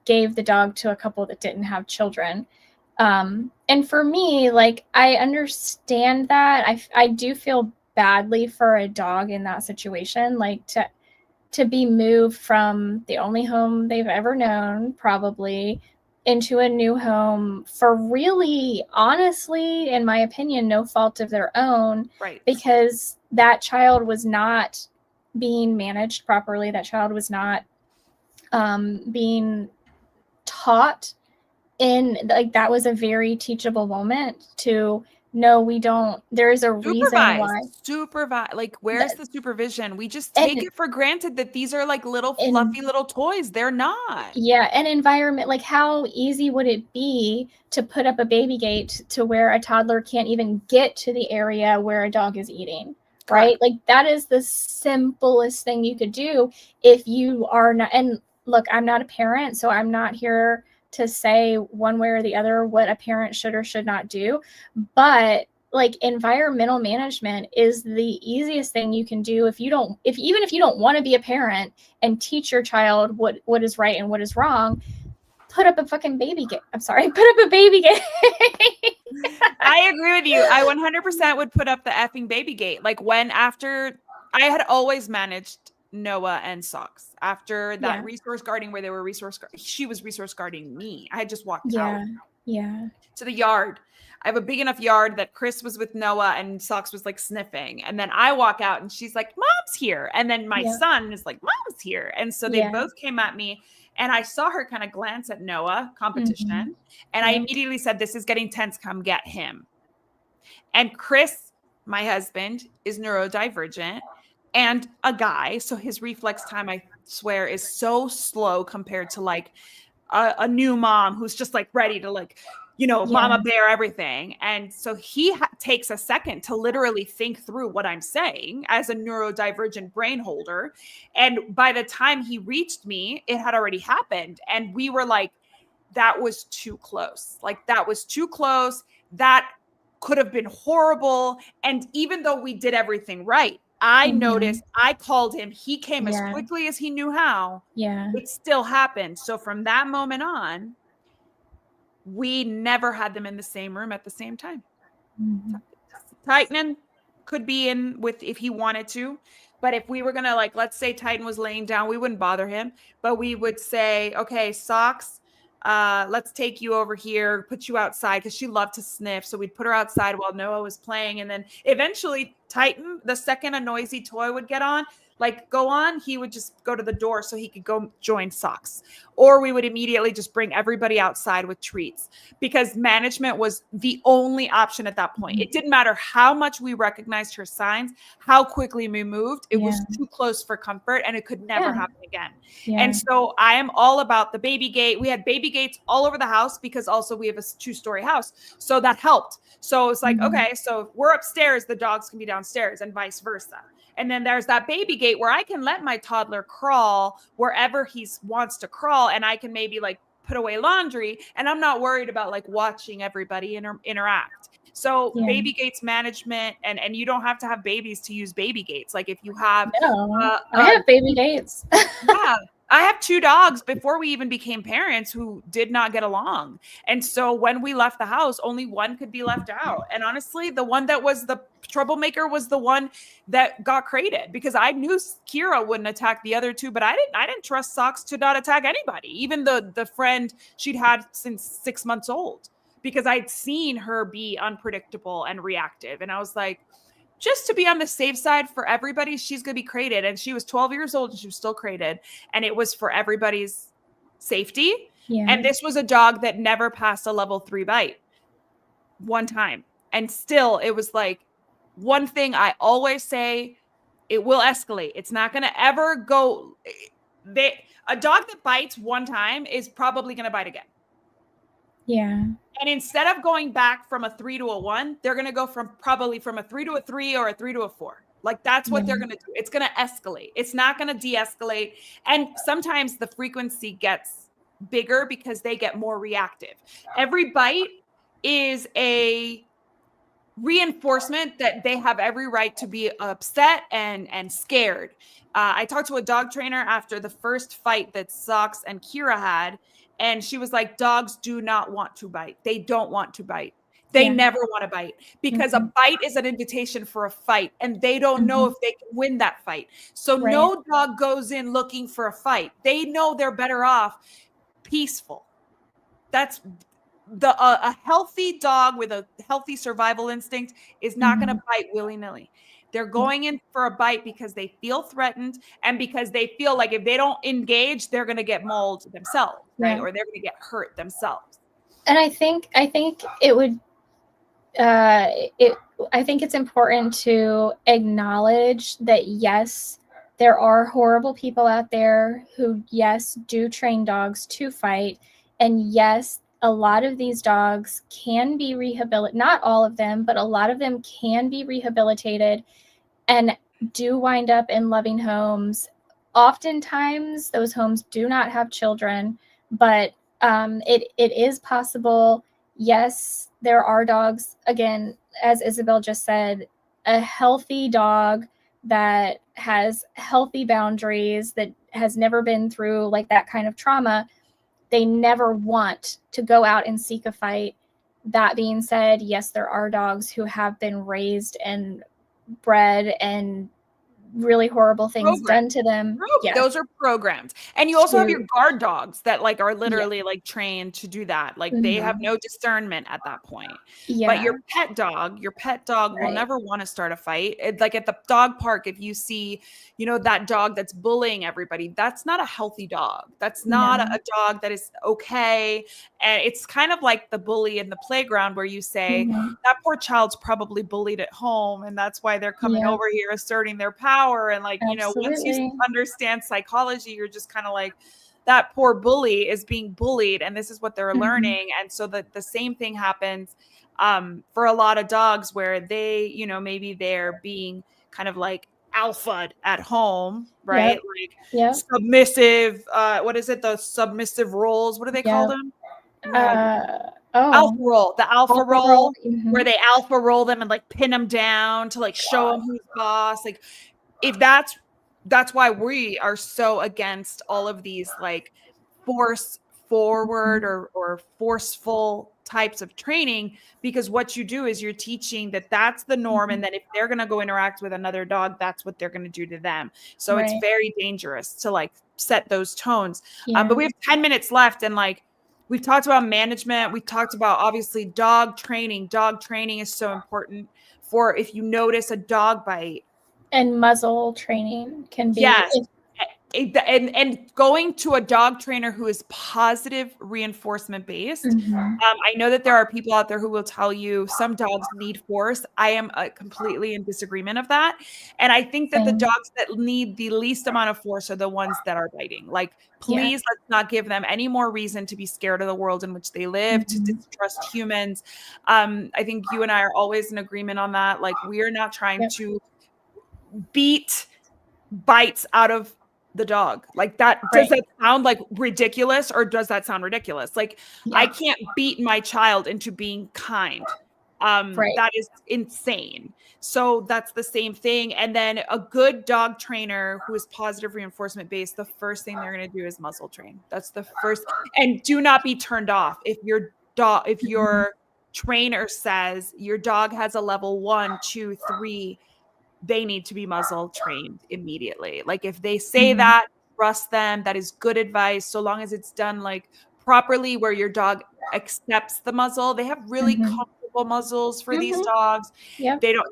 gave the dog to a couple that didn't have children. And for me, like, I understand that. I do feel badly for a dog in that situation, like to be moved from the only home they've ever known, probably, into a new home for really, honestly, in my opinion, no fault of their own, Right. because that child was not being managed properly. That child was not being taught in, like, that was a very teachable moment to no, we don't, there is a reason Supervise, why like where's that, the supervision? We just take and it for granted that these are like little and fluffy little toys. They're not. yeah, an environment, like, how easy would it be to put up a baby gate to where a toddler can't even get to the area where a dog is eating, Correct. right? Like, that is the simplest thing you could do if you are not. And look, I'm not a parent, so I'm not here to say one way or the other what a parent should or should not do. But like, environmental management is the easiest thing you can do if even if you don't want to be a parent and teach your child what is right and what is wrong. Put up a fucking baby gate. I'm sorry, put up a baby gate. I agree with you. I 100% would put up the effing baby gate. Like when after I had always managed Noah and Socks after that Yeah, resource guarding where they were she was resource guarding me. I had just walked out yeah, yeah, to the yard. I have a big enough yard that Chris was with Noah and Socks was like sniffing. And then I walk out and she's like, Mom's here. And then my yeah, son is like, Mom's here. And so they yeah. both came at me. And I saw her kind of glance at Noah, Mm-hmm. competition. And I Yep. immediately said, This is getting tense. Come get him. And Chris, my husband, is neurodivergent and a guy. So his reflex time, I swear, is so slow compared to like a new mom who's just like ready to like, Yeah. mama bear everything. And so he takes a second to literally think through what I'm saying as a neurodivergent brain holder. And by the time he reached me, it had already happened. And we were like, that was too close. Like that was too close. That could have been horrible. And even though we did everything right, I Mm-hmm. noticed I called him. He came as Yeah. quickly as he knew how. Yeah. It still happened. So from that moment on, we never had them in the same room at the same time. Mm-hmm. Titan could be in with if he wanted to, but if we were gonna like, let's say Titan was laying down, we wouldn't bother him, but we would say, okay, Socks, let's take you over here, put you outside because she loved to sniff. So we'd put her outside while Noah was playing, and then eventually Titan, the second a noisy toy would get on, like go on, he would just go to the door so he could go join Socks. Or we would immediately just bring everybody outside with treats because management was the only option at that point. It didn't matter how much we recognized her signs, how quickly we moved. It Yeah. was too close for comfort and it could never Yeah. happen again. And Yeah. so I am all about the baby gate. We had baby gates all over the house because also we have a 2-story house. So that helped. So it's like, Mm-hmm. okay, so if we're upstairs, the dogs can be downstairs and vice versa. And then there's that baby gate where I can let my toddler crawl wherever he wants to crawl. And I can maybe like put away laundry, and I'm not worried about like watching everybody interact. So Yeah. baby gates management, and you don't have to have babies to use baby gates. Like if you have, No, I have baby gates. yeah, I have 2 dogs before we even became parents who did not get along. And so when we left the house, only one could be left out. And honestly, the one that was the troublemaker was the one that got crated, because I knew Kira wouldn't attack the other 2, but I didn't trust Socks to not attack anybody, even the friend she'd had since 6 months old, because I'd seen her be unpredictable and reactive. And I was like, just to be on the safe side for everybody, she's going to be crated. And she was 12 years old and she was still crated. And it was for everybody's safety. Yeah. And this was a dog that never passed a level 3 bite one time. And still, it was like, one thing I always say, it will escalate. It's not going to ever go. A dog that bites one time is probably going to bite again. Yeah. And instead of going back from a 3 to a 1, they're going to go probably from a 3 to a 3 or a 3 to a 4. Like that's what they're going to do. It's going to escalate. It's not going to de-escalate. And sometimes the frequency gets bigger because they get more reactive. Every bite is a reinforcement that they have every right to be upset and scared. I talked to a dog trainer after the first fight that Socks and Kira had, and she was like, dogs do not want to bite. They don't want to bite. They never want to bite, because a bite is an invitation for a fight, and they don't know if they can win that fight. So no dog goes in looking for a fight. They know they're better off peaceful. That's a healthy dog with a healthy survival instinct is not going to bite willy-nilly. They're going in for a bite because they feel threatened, and because they feel like if they don't engage, they're going to get mauled themselves, right? Or they're going to get hurt themselves. And I think it would I think it's important to acknowledge that yes, there are horrible people out there who yes do train dogs to fight, and yes, a lot of these dogs can be rehabilitated. Not all of them, but a lot of them can be rehabilitated and do wind up in loving homes. Oftentimes, those homes do not have children, but it is possible. Yes, there are dogs, again, as Isabel just said, a healthy dog that has healthy boundaries, that has never been through like that kind of trauma. They never want to go out and seek a fight. That being said, yes, there are dogs who have been raised and bred and really horrible things done to them. Yes. Those are programmed. And you also have your guard dogs that like are literally like trained to do that. Like they have no discernment at that point. But your pet dog will never want to start a fight. Like at the dog park, if you see, that dog that's bullying everybody, that's not a healthy dog. That's not a dog that is okay. And it's kind of like the bully in the playground where you say that poor child's probably bullied at home, and that's why they're coming over here asserting their power. And like, once you understand psychology, you're just kind of like, that poor bully is being bullied, and this is what they're learning. And so the same thing happens for a lot of dogs where they, maybe they're being kind of like alpha at home, right? Submissive. What is it? The submissive roles. What do they call them? Alpha role, the alpha role, where they alpha roll them and like pin them down to like show them who's boss. Like if that's why we are so against all of these like force forward or forceful types of training, because what you do is you're teaching that that's the norm, and that if they're going to go interact with another dog, that's what they're going to do to them. So it's very dangerous to like set those tones. But we have 10 minutes left, and like we've talked about management. We've talked about obviously dog training. Dog training is so important for if you notice a dog bite. And muzzle training can be. Yes. And going to a dog trainer who is positive reinforcement based. I know that there are people out there who will tell you some dogs need force. I am completely in disagreement of that. And I think that the dogs that need the least amount of force are the ones that are biting. Like, please let's not give them any more reason to be scared of the world in which they live, to distrust humans. I think you and I are always in agreement on that. Like, we are not trying to beat bites out of the dog. Like that, does that sound like ridiculous, or does that sound ridiculous? Like I can't beat my child into being kind. That is insane. So that's the same thing. And then a good dog trainer who is positive reinforcement based, the first thing they're going to do is muzzle train. That's the first. And do not be turned off if your trainer says your dog has a level 1, 2, 3, they need to be muzzle trained immediately. Like if they say that, trust them. That is good advice. So long as it's done like properly, where your dog accepts the muzzle. They have really comfortable muzzles for these dogs. They don't,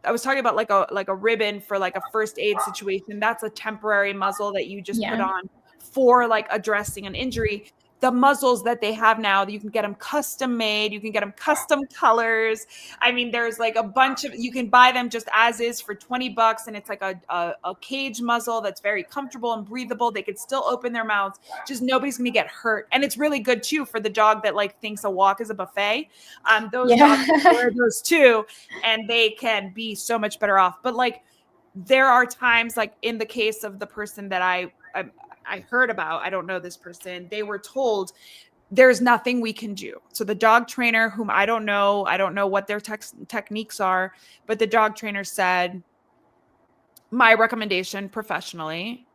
I was talking about like a ribbon for like a first aid situation. That's a temporary muzzle that you just put on for like addressing an injury. The muzzles that they have now, you can get them custom made, you can get them custom colors. I mean, there's like a bunch of, you can buy them just as is for $20, and it's like a cage muzzle that's very comfortable and breathable. They can still open their mouths, just nobody's gonna get hurt. And it's really good too for the dog that like thinks a walk is a buffet. Those dogs wear those too, and they can be so much better off. But like there are times, like in the case of the person that I heard about, I don't know this person, they were told there's nothing we can do. So the dog trainer, whom I don't know what their techniques are, but the dog trainer said, my recommendation professionally,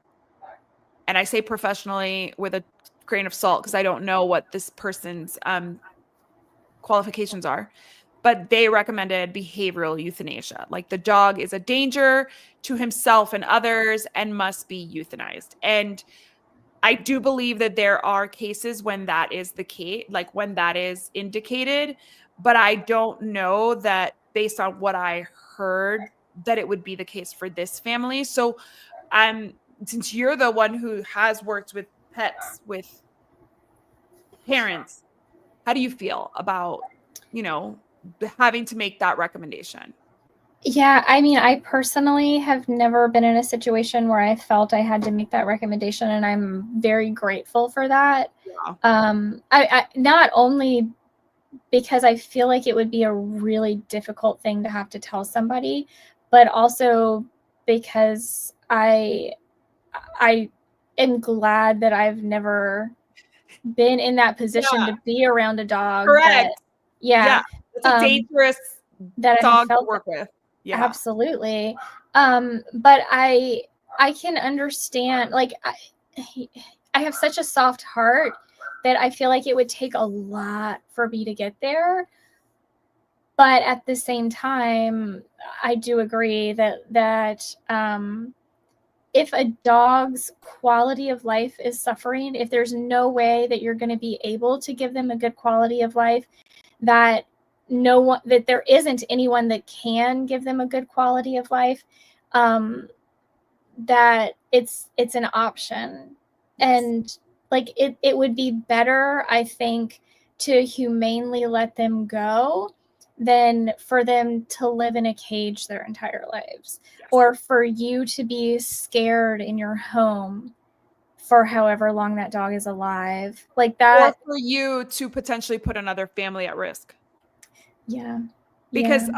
and I say professionally with a grain of salt because I don't know what this person's qualifications are, but they recommended behavioral euthanasia. Like the dog is a danger to himself and others and must be euthanized. And I do believe that there are cases when that is the case, like when that is indicated, but I don't know that based on what I heard that it would be the case for this family. So since you're the one who has worked with pets, with parents, how do you feel about, having to make that recommendation? Yeah, I mean, I personally have never been in a situation where I felt I had to make that recommendation, and I'm very grateful for that. I not only because I feel like it would be a really difficult thing to have to tell somebody, but also because I am glad that I've never been in that position to be around a dog. Correct. It's a dangerous dog to work with. Yeah, absolutely. But I can understand, like I have such a soft heart that I feel like it would take a lot for me to get there. But at the same time, I do agree that if a dog's quality of life is suffering, if there's no way that you're going to be able to give them a good quality of life, that there isn't anyone that can give them a good quality of life, that it's an option. And like it would be better, I think, to humanely let them go than for them to live in a cage their entire lives, or for you to be scared in your home for however long that dog is alive, like that, or for you to potentially put another family at risk. Because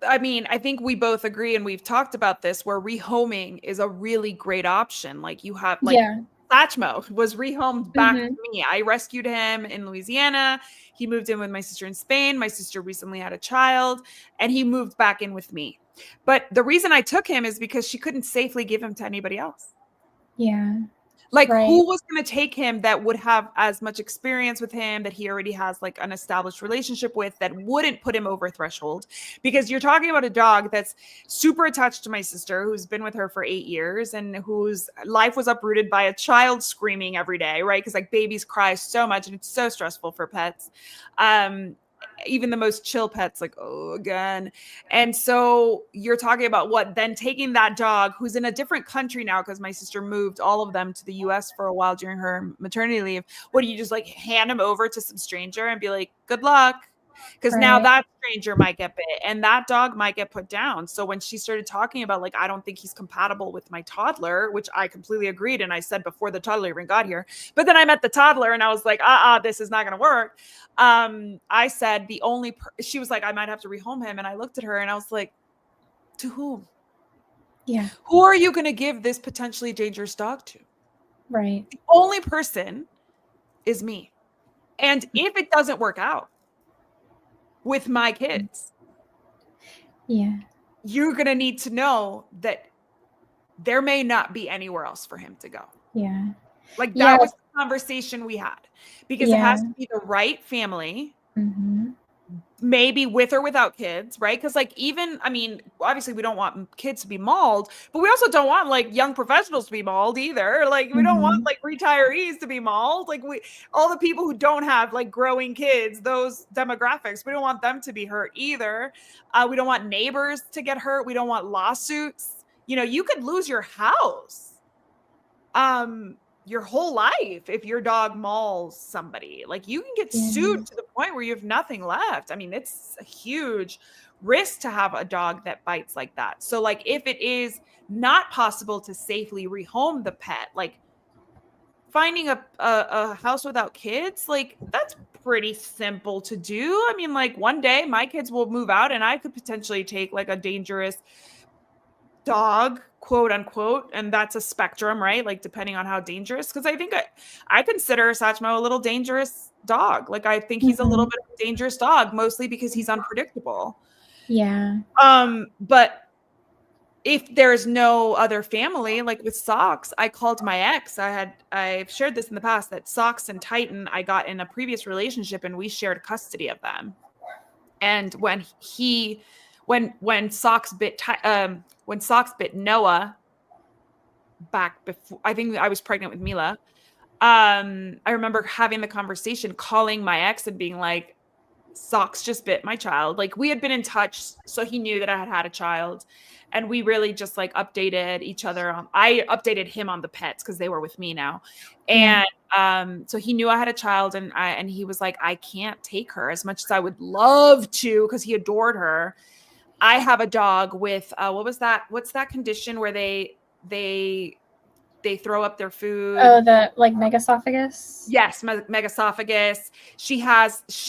I mean, I think we both agree, and we've talked about this, where rehoming is a really great option. Like you have, like Satchmo was rehomed back to me. I rescued him in Louisiana. He moved in with my sister in Spain. My sister recently had a child, and he moved back in with me. But the reason I took him is because she couldn't safely give him to anybody else. Like who was going to take him that would have as much experience with him, that he already has like an established relationship with, that wouldn't put him over threshold? Because you're talking about a dog that's super attached to my sister, who's been with her for 8 years and whose life was uprooted by a child screaming every day, right? Because like babies cry so much and it's so stressful for pets. Even the most chill pets, like, oh, again. And so you're talking about then taking that dog who's in a different country now, because my sister moved all of them to the US for a while during her maternity leave. What do you just like hand him over to some stranger and be like, good luck? Because now that stranger might get bit and that dog might get put down. So when she started talking about like, I don't think he's compatible with my toddler, which I completely agreed. And I said before the toddler even got here, but then I met the toddler and I was like, this is not going to work. I said she was like, I might have to rehome him. And I looked at her and I was like, to whom? Yeah. Who are you going to give this potentially dangerous dog to? Right. The only person is me. And if it doesn't work out with my kids, Yeah. you're going to need to know that there may not be anywhere else for him to go. Yeah. Like Yeah. that was the conversation we had, because it Yeah. has to be the right family, Mm-hmm. maybe with or without kids, right? Because like even, I mean, obviously we don't want kids to be mauled, but we also don't want like young professionals to be mauled either. Like we don't want Mm-hmm. like retirees to be mauled. Like all the people who don't have like growing kids, those demographics, we don't want them to be hurt either. We don't want neighbors to get hurt. We don't want lawsuits. You know, you could lose your house your whole life if your dog mauls somebody. Like you can get sued to the point where you have nothing left. I mean, it's a huge risk to have a dog that bites like that. So like if it is not possible to safely rehome the pet, like finding a house without kids, like that's pretty simple to do. I mean, like one day my kids will move out and I could potentially take like a dangerous dog, quote unquote, and that's a spectrum, right? Like depending on how dangerous, because I think I consider Satchmo a little dangerous dog. Like I think he's a little bit of a dangerous dog, mostly because he's unpredictable. Yeah. But if there's no other family, like with Socks, I called my ex. I've shared this in the past that Socks and Titan I got in a previous relationship and we shared custody of them. And when Socks bit Noah back before, I think I was pregnant with Mila. I remember having the conversation, calling my ex and being like, Socks just bit my child. Like we had been in touch, so he knew that I had had a child, and we really just like updated each other on. I updated him on the pets because they were with me now, and so he knew I had a child, and he was like, I can't take her as much as I would love to because he adored her. I have a dog with what's that condition where they throw up their food? Oh, the like megasophagus. Yes, megasophagus.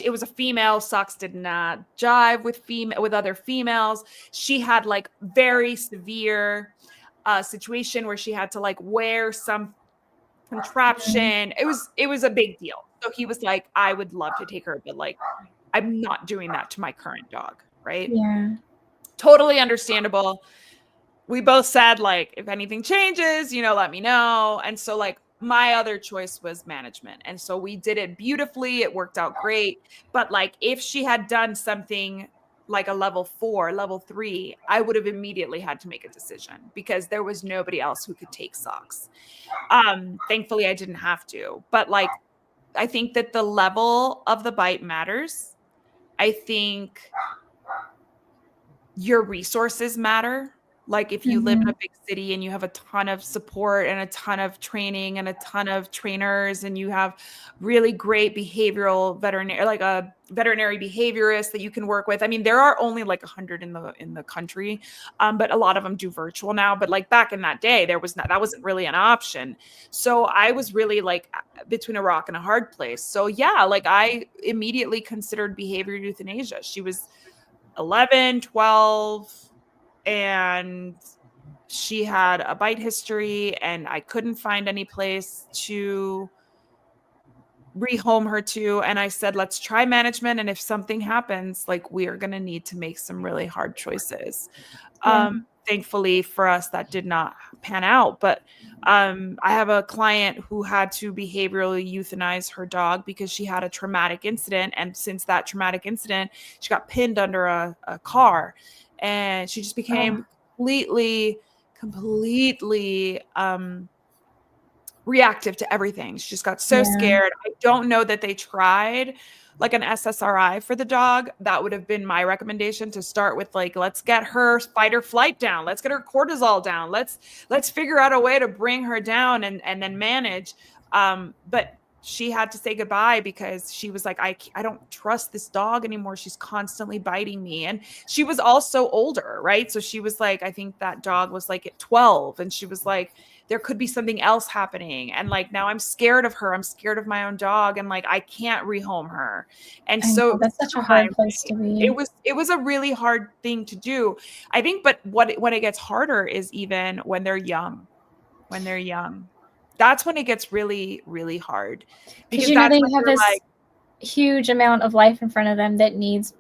It was a female. Socks did not jive with other females. She had like very severe situation where she had to like wear some contraption. It was a big deal. So he was like, I would love to take her, but like I'm not doing that to my current dog, right? Yeah. Totally understandable. We both said like if anything changes, let me know. And so like my other choice was management. And so we did it beautifully. It worked out great. But like if she had done something like a level 4, level 3, I would have immediately had to make a decision because there was nobody else who could take Socks. Thankfully I didn't have to. But like I think that the level of the bite matters. I think your resources matter. Like if you live in a big city and you have a ton of support and a ton of training and a ton of trainers and you have really great veterinary behaviorist that you can work with. I mean, there are only like 100 in the country, but a lot of them do virtual now. But like back in that day, that wasn't really an option. So I was really like between a rock and a hard place. So yeah, like I immediately considered behavioral euthanasia. She was 11, 12, and she had a bite history and I couldn't find any place to rehome her to. And I said, let's try management. And if something happens, like we are going to need to make some really hard choices. Thankfully for us, that did not pan out. But I have a client who had to behaviorally euthanize her dog because she had a traumatic incident. And since that traumatic incident, she got pinned under a car and she just became completely reactive to everything. She just got so scared. I don't know that they tried like an SSRI for the dog. That would have been my recommendation to start with. Like, let's get her fight or flight down. Let's get her cortisol down. Let's figure out a way to bring her down and then manage. But she had to say goodbye because she was like, I don't trust this dog anymore. She's constantly biting me. And she was also older, right? So she was like, I think that dog was like at 12. And she was like, there could be something else happening. And like, now I'm scared of her. I'm scared of my own dog. And like, I can't rehome her. And I so know, it was that's such a hard place to be. it was a really hard thing to do, I think. But when it gets harder is even when they're young. When they're young, that's when it gets really, really hard, Because because that's they when have you're this like, huge amount of life in front of them that needs,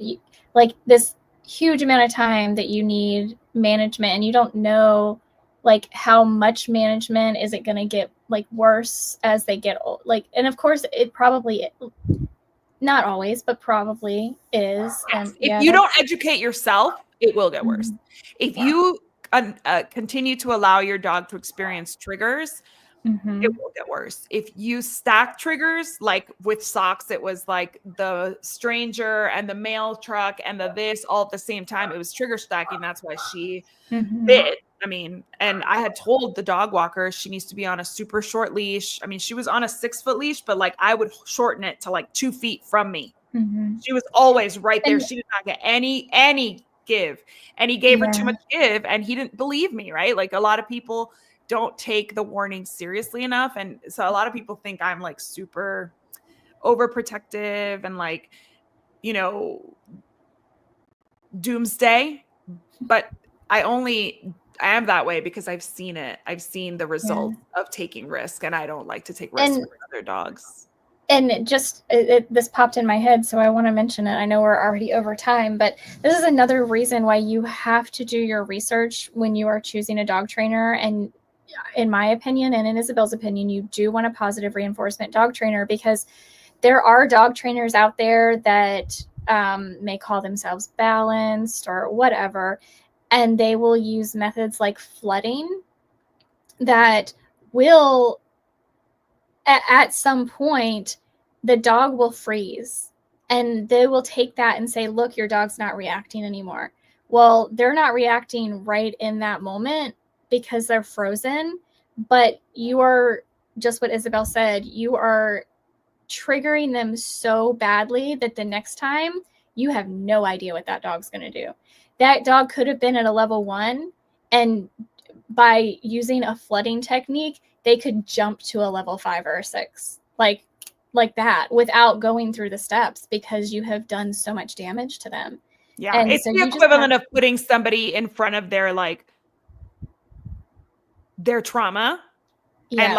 like, this huge amount of time that you need management, and you don't know like how much management is it going to get like worse as they get old. Like, and of course it probably, not always, but probably is. And if yeah, you don't that's educate yourself, it will get worse. If you continue to allow your dog to experience triggers, it will get worse. If you stack triggers, like with socks, it was like the stranger and the mail truck and the this all at the same time. It was trigger stacking. That's why she bit. I mean, and I had told the dog walker she needs to be on a super short leash. I mean, she was on a 6-foot leash, but like I would shorten it to like 2 feet from me. She was always right there. And She did not get any give, and he gave her too yeah, much give, and he didn't believe me, right? Like a lot of people don't take the warning seriously enough, and so a lot of people think I'm like super overprotective and like, you know, doomsday, but I am that way because I've seen it. I've seen the yeah. results of taking risk, and I don't like to take risks And with other dogs. and just this popped in my head, so I want to mention it. I know we're already over time, but this is another reason why you have to do your research when you are choosing a dog trainer. And in my opinion, and in Isabel's opinion, you do want a positive reinforcement dog trainer, because there are dog trainers out there that may call themselves balanced or whatever, and they will use methods like flooding that will, at some point, the dog will freeze, and they will take that and say, look, your dog's not reacting anymore. Well, they're not reacting right in that moment because they're frozen, but you are, just what Isabel said, you are triggering them so badly that the next time you have no idea what that dog's going to do. That dog could have been at a level 1, and by using a flooding technique, they could jump to a level 5 or a 6, like that, without going through the steps, because you have done so much damage to them. Yeah, And it's so the you just equivalent of putting somebody in front of their like their trauma, and yeah,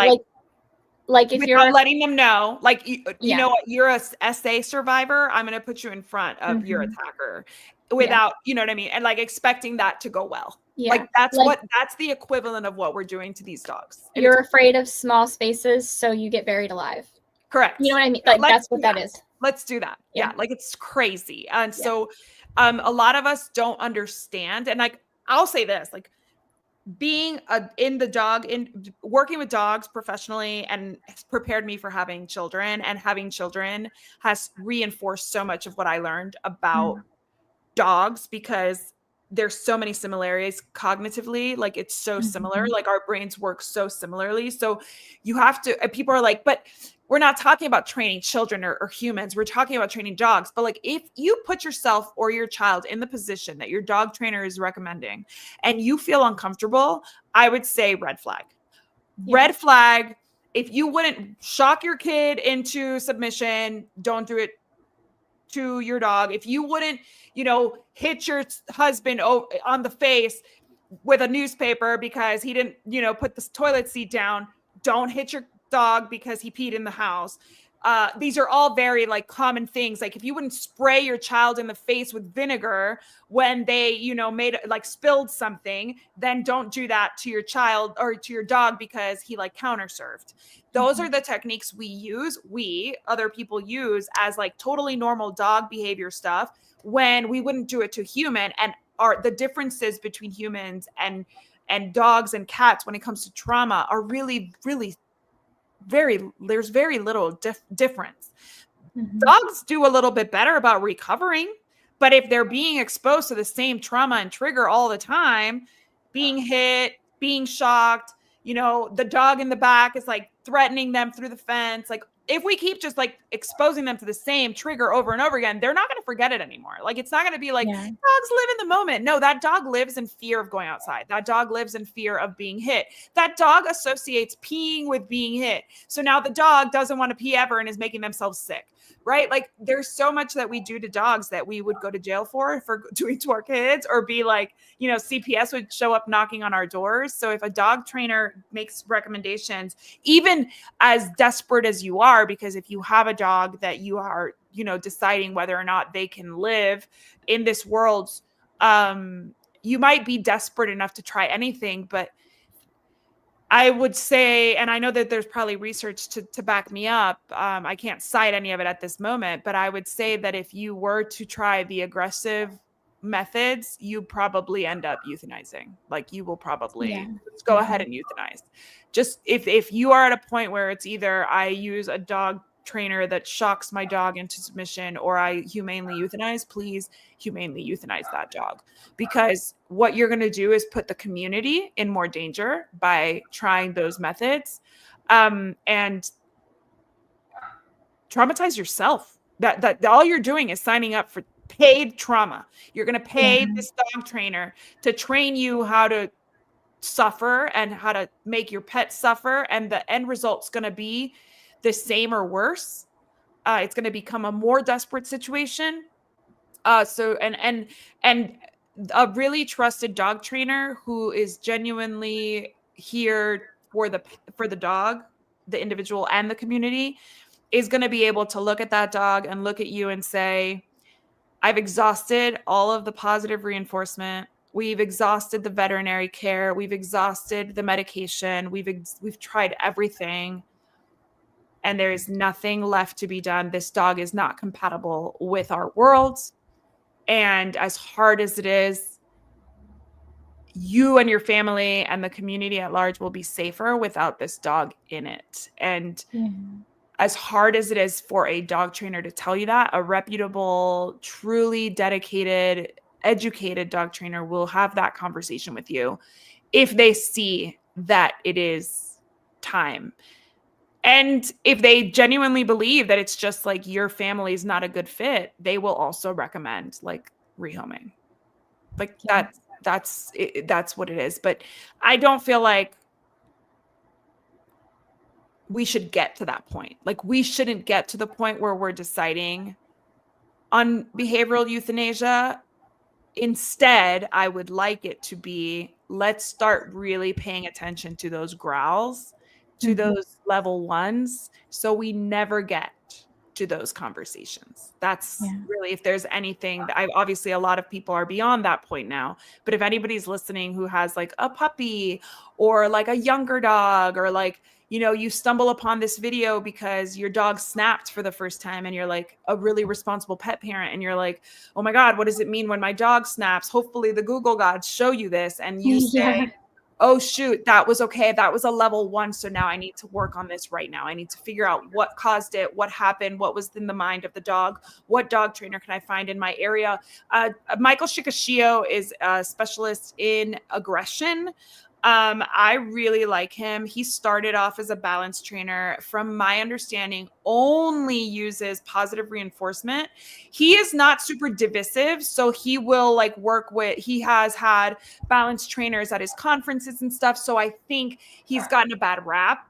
like if without you're letting them know, like, you yeah, know what, you're a SA survivor, I'm going to put you in front of your attacker, without, you know what I mean? And like expecting that to go well. yeah, Like that's like the equivalent of what we're doing to these dogs. And it's you're afraid of small spaces, so you get buried alive. correct. You know what I mean? Yeah, Like, that's what that is. let's do that. Yeah. Yeah. Like it's crazy. And Yeah. so, a lot of us don't understand. And like, I'll say this, like, being in working with dogs professionally and has prepared me for having children, and having children has reinforced so much of what I learned about dogs, because there's so many similarities cognitively. Like it's so similar, like our brains work so similarly. So you have to, people are like, but we're not talking about training children or humans, we're talking about training dogs. But like, if you put yourself or your child in the position that your dog trainer is recommending and you feel uncomfortable, I would say red flag. Red flag. If you wouldn't shock your kid into submission, don't do it to your dog. If you wouldn't, hit your husband on the face with a newspaper because he didn't, put the toilet seat down, don't hit your dog because he peed in the house. These are all very like common things. Like if you wouldn't spray your child in the face with vinegar when they, made like spilled something, then don't do that to your child or to your dog because he like counterserved. Those are the techniques other people use as like totally normal dog behavior stuff when we wouldn't do it to human. And the differences between humans and dogs and cats when it comes to trauma are really, really there's very little difference. Dogs do a little bit better about recovering, but if they're being exposed to the same trauma and trigger all the time, being hit, being shocked, the dog in the back is like threatening them through the fence, like if we keep just like exposing them to the same trigger over and over again, they're not going to forget it anymore. Like, it's not going to be like, dogs live in the moment. No, that dog lives in fear of going outside. That dog lives in fear of being hit. That dog associates peeing with being hit. So now the dog doesn't want to pee ever and is making themselves sick. Right? Like, there's so much that we do to dogs that we would go to jail for doing to our kids, or be like, CPS would show up knocking on our doors. So if a dog trainer makes recommendations, even as desperate as you are, because if you have a dog that you are, deciding whether or not they can live in this world, you might be desperate enough to try anything. But I would say, and I know that there's probably research to back me up. I can't cite any of it at this moment, but I would say that if you were to try the aggressive methods, you probably end up euthanizing. Like, you will probably go ahead and euthanize. Just if you are at a point where it's either I use a dog trainer that shocks my dog into submission, or I humanely euthanize, please humanely euthanize that dog, because what you're going to do is put the community in more danger by trying those methods, and traumatize yourself. That all you're doing is signing up for paid trauma. You're going to pay this dog trainer to train you how to suffer and how to make your pet suffer, and the end result's going to be the same or worse. It's going to become a more desperate situation. And a really trusted dog trainer who is genuinely here for the dog, the individual, and the community, is going to be able to look at that dog and look at you and say, I've exhausted all of the positive reinforcement. We've exhausted the veterinary care. We've exhausted the medication. We've tried everything, and there is nothing left to be done. This dog is not compatible with our world. And as hard as it is, you and your family and the community at large will be safer without this dog in it. And as hard as it is for a dog trainer to tell you that, a reputable, truly dedicated, educated dog trainer will have that conversation with you if they see that it is time. And if they genuinely believe that it's just like your family is not a good fit, they will also recommend like rehoming. Like that's what it is. But I don't feel like we should get to that point. Like, we shouldn't get to the point where we're deciding on behavioral euthanasia. Instead, I would like it to be, let's start really paying attention to those growls, to those level ones, so we never get to those conversations. That's really, if there's anything that obviously a lot of people are beyond that point now, but if anybody's listening who has like a puppy or like a younger dog, or like, you stumble upon this video because your dog snapped for the first time, and you're like a really responsible pet parent, and you're like, oh my God, what does it mean when my dog snaps? Hopefully the Google gods show you this, and you say, oh shoot, that was okay. That was a level 1. So now I need to work on this right now. I need to figure out what caused it, what happened, what was in the mind of the dog, what dog trainer can I find in my area? Michael Shikashio is a specialist in aggression. I really like him. He started off as a balance trainer. From my understanding, only uses positive reinforcement. He is not super divisive, so he will like work with, he has had balance trainers at his conferences and stuff. So I think he's gotten a bad rap,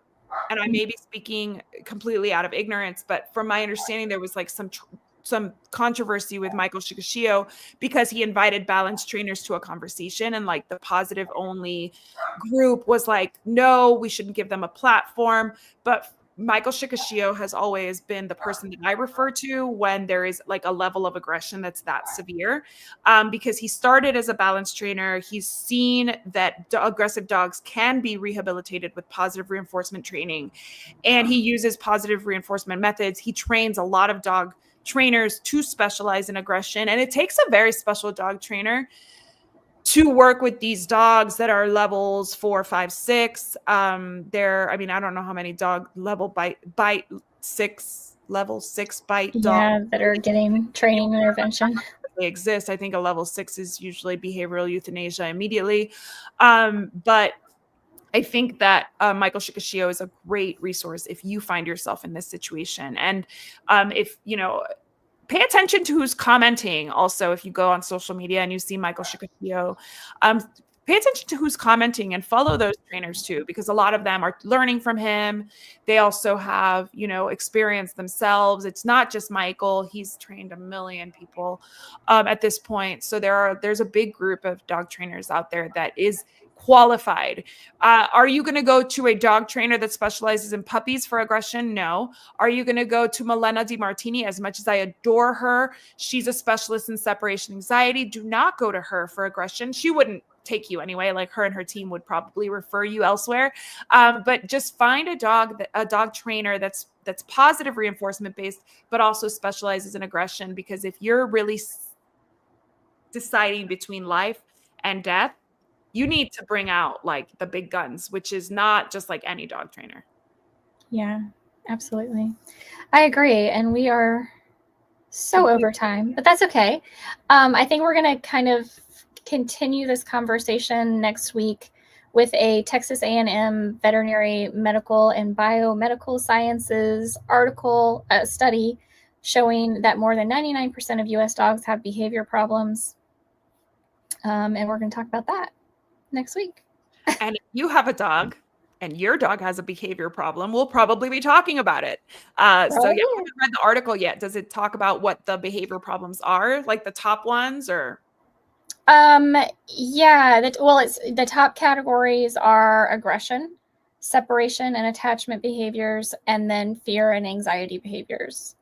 and I may be speaking completely out of ignorance, but from my understanding, there was like some controversy with Michael Shikashio because he invited balance trainers to a conversation, and like the positive only group was like, no, we shouldn't give them a platform. But Michael Shikashio has always been the person that I refer to when there is like a level of aggression that's that severe, because he started as a balance trainer. He's seen that aggressive dogs can be rehabilitated with positive reinforcement training, and he uses positive reinforcement methods. He trains a lot of dog trainers to specialize in aggression, and it takes a very special dog trainer to work with these dogs that are levels 4, 5, 6. I don't know how many dog level bite 6 level 6 bite dogs that are getting training intervention. They exist. I think a level 6 is usually behavioral euthanasia immediately, but I think that Michael Shikishio is a great resource if you find yourself in this situation. And if, pay attention to who's commenting. Also, if you go on social media and you see Michael Shikishio, pay attention to who's commenting and follow those trainers too, because a lot of them are learning from him. They also have, experience themselves. It's not just Michael. He's trained a million people at this point. So there's a big group of dog trainers out there that is qualified. Are you going to go to a dog trainer that specializes in puppies for aggression? No. Are you going to go to Milena DiMartini? As much as I adore her, she's a specialist in separation anxiety. Do not go to her for aggression. She wouldn't take you anyway. Like, her and her team would probably refer you elsewhere. But just find a dog trainer that's positive reinforcement based, but also specializes in aggression. Because if you're really deciding between life and death, you need to bring out like the big guns, which is not just like any dog trainer. Yeah, absolutely. I agree. And we are so over time, but that's okay. I think we're going to kind of continue this conversation next week with a Texas A&M veterinary medical and biomedical sciences article, study showing that more than 99% of U.S. dogs have behavior problems. And we're going to talk about that next week. And if you have a dog and your dog has a behavior problem, we'll probably be talking about it. So yeah, I haven't read the article yet. Does it talk about what the behavior problems are, like the top ones, or? Yeah, it's the top categories are aggression, separation and attachment behaviors, and then fear and anxiety behaviors.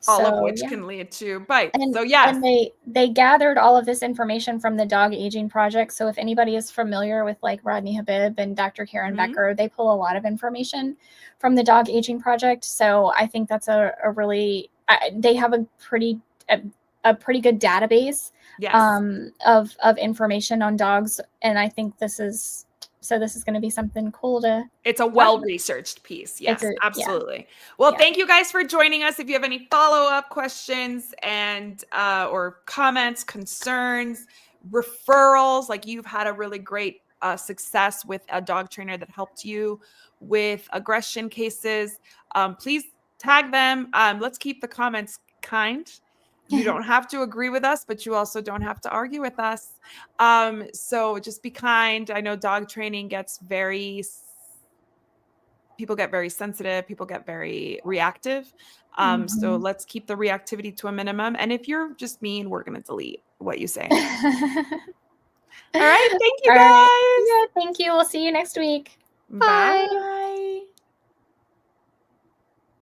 All of which can lead to bites. And, so yes. And they gathered all of this information from the Dog Aging Project. So if anybody is familiar with like Rodney Habib and Dr. Karen Becker, they pull a lot of information from the Dog Aging Project. So I think that's a really, they have a pretty good database of information on dogs. And I think this is going to be something cool to. It's a well-researched piece. Yes, absolutely. Yeah. Well, thank you guys for joining us. If you have any follow-up questions and or comments, concerns, referrals, like you've had a really great success with a dog trainer that helped you with aggression cases, please tag them. Let's keep the comments kind. You don't have to agree with us, but you also don't have to argue with us. So just be kind. I know dog training people get very sensitive. People get very reactive. So let's keep the reactivity to a minimum. And if you're just mean, we're going to delete what you say. All right. Thank you, guys. Yeah, thank you. We'll see you next week. Bye.